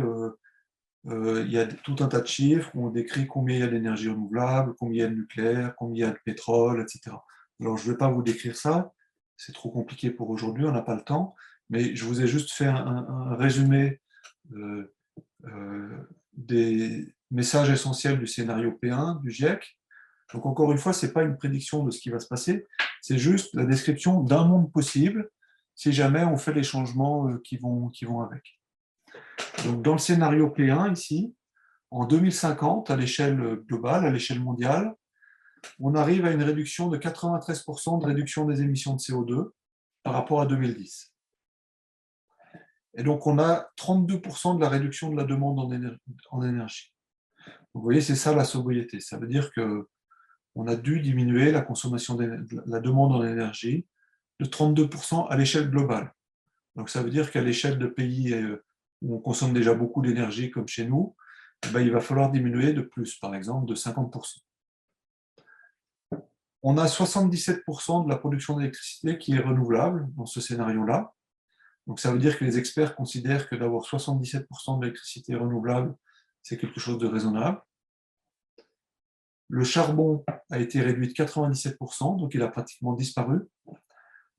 il y a tout un tas de chiffres où on décrit combien il y a d'énergie renouvelable, combien il y a de nucléaire, combien il y a de pétrole, etc. Alors, je ne vais pas vous décrire ça, c'est trop compliqué pour aujourd'hui, on n'a pas le temps, mais je vous ai juste fait un résumé des messages essentiels du scénario P1 du GIEC. Donc encore une fois, ce n'est pas une prédiction de ce qui va se passer, c'est juste la description d'un monde possible si jamais on fait les changements qui vont avec. Donc dans le scénario P1 ici, en 2050, à l'échelle globale, à l'échelle mondiale, on arrive à une réduction de 93% de réduction des émissions de CO2 par rapport à 2010. Et donc on a 32% de la réduction de la demande en énergie. Vous voyez, c'est ça la sobriété. Ça veut dire qu'on a dû diminuer la consommation la demande en énergie de 32% à l'échelle globale. Donc ça veut dire qu'à l'échelle de pays où on consomme déjà beaucoup d'énergie comme chez nous, ben, il va falloir diminuer de plus, par exemple de 50%. On a 77% de la production d'électricité qui est renouvelable dans ce scénario-là. Donc ça veut dire que les experts considèrent que d'avoir 77% d'électricité renouvelable, c'est quelque chose de raisonnable. Le charbon a été réduit de 97%, donc il a pratiquement disparu.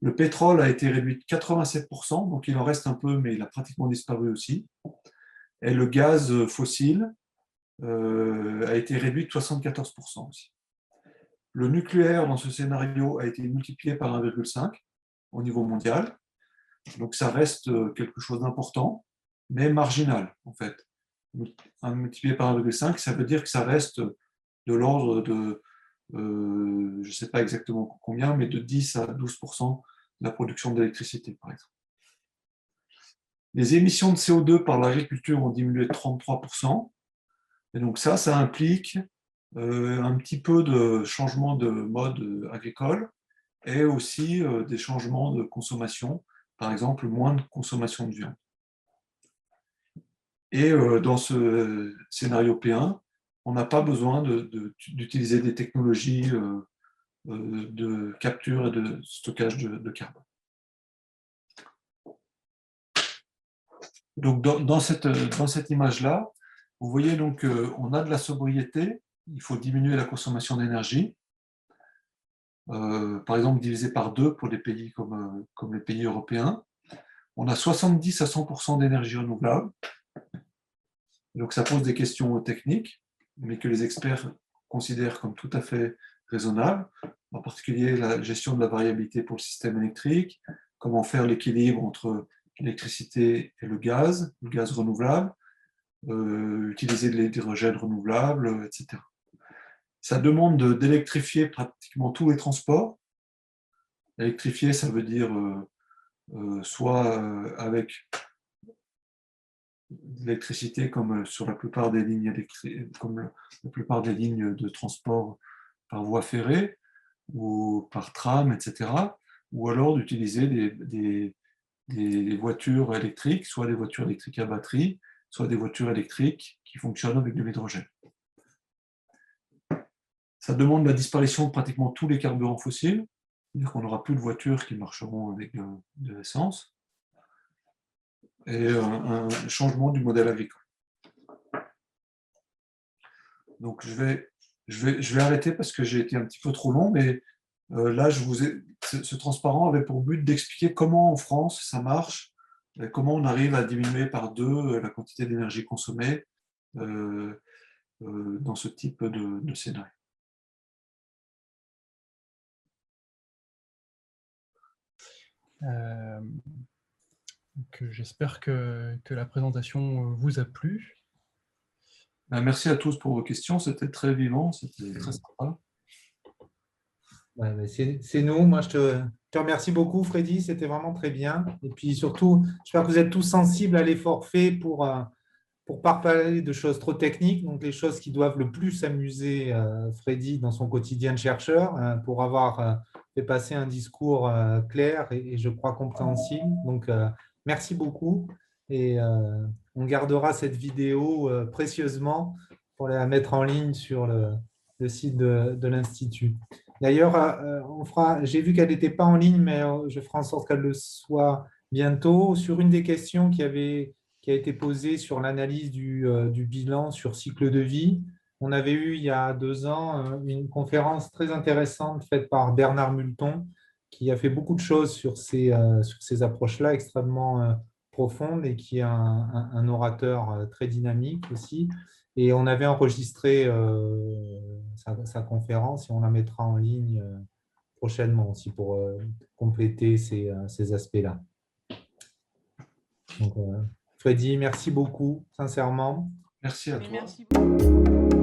Le pétrole a été réduit de 87%, donc il en reste un peu, mais il a pratiquement disparu aussi. Et le gaz fossile a été réduit de 74% aussi. Le nucléaire, dans ce scénario, a été multiplié par 1,5 au niveau mondial. Donc ça reste quelque chose d'important, mais marginal, en fait. Multiplié par 1,5, ça veut dire que ça reste de l'ordre de, je ne sais pas exactement combien, mais de 10 à 12% de la production d'électricité, par exemple. Les émissions de CO2 par l'agriculture ont diminué de 33%. Et donc ça implique un petit peu de changement de mode agricole et aussi des changements de consommation, par exemple moins de consommation de viande. Et dans ce scénario P1, on n'a pas besoin d'utiliser des technologies de capture et de stockage de carbone. Donc dans cette image-là, vous voyez donc on a de la sobriété, il faut diminuer la consommation d'énergie, par exemple divisé par 2 pour des pays comme les pays européens. On a 70 à 100% d'énergie renouvelable, donc ça pose des questions techniques, mais que les experts considèrent comme tout à fait raisonnables. en particulier la gestion de la variabilité pour le système électrique, comment faire l'équilibre entre l'électricité et le gaz renouvelable, utiliser de l'hydrogène renouvelable, etc. Ça demande d'électrifier pratiquement tous les transports. Électrifier, ça veut dire soit avec l'électricité comme sur la plupart des lignes de transport par voie ferrée ou par tram, etc. Ou alors d'utiliser des voitures électriques, soit des voitures électriques à batterie, soit des voitures électriques qui fonctionnent avec de l'hydrogène. Ça demande la disparition de pratiquement tous les carburants fossiles, c'est-à-dire qu'on n'aura plus de voitures qui marcheront avec de l'essence, et un changement du modèle agricole. Donc je vais arrêter parce que j'ai été un petit peu trop long, mais là, ce transparent avait pour but d'expliquer comment en France ça marche, comment on arrive à diminuer par 2 la quantité d'énergie consommée dans ce type de scénario. J'espère que la présentation vous a plu. Merci à tous pour vos questions, c'était très vivant, c'était très sympa. Ouais, c'est nous. Moi, je te remercie beaucoup, Freddy. C'était vraiment très bien. Et puis surtout, j'espère que vous êtes tous sensibles à l'effort fait pour pas parler de choses trop techniques, donc les choses qui doivent le plus amuser Freddy dans son quotidien de chercheur, pour avoir fait passer un discours clair et je crois compréhensible. Donc, merci beaucoup. Et on gardera cette vidéo précieusement pour la mettre en ligne sur le site de l'Institut. D'ailleurs, j'ai vu qu'elle n'était pas en ligne, mais je ferai en sorte qu'elle le soit bientôt. Sur une des questions qui a été posée sur l'analyse du bilan sur cycle de vie, on avait eu il y a 2 ans une conférence très intéressante faite par Bernard Multon, qui a fait beaucoup de choses sur ces approches-là extrêmement profondes et qui est un orateur très dynamique aussi. Et on avait enregistré sa conférence et on la mettra en ligne prochainement aussi pour compléter ces aspects-là. Donc, Freddy, merci beaucoup, sincèrement. Merci à toi. Merci beaucoup.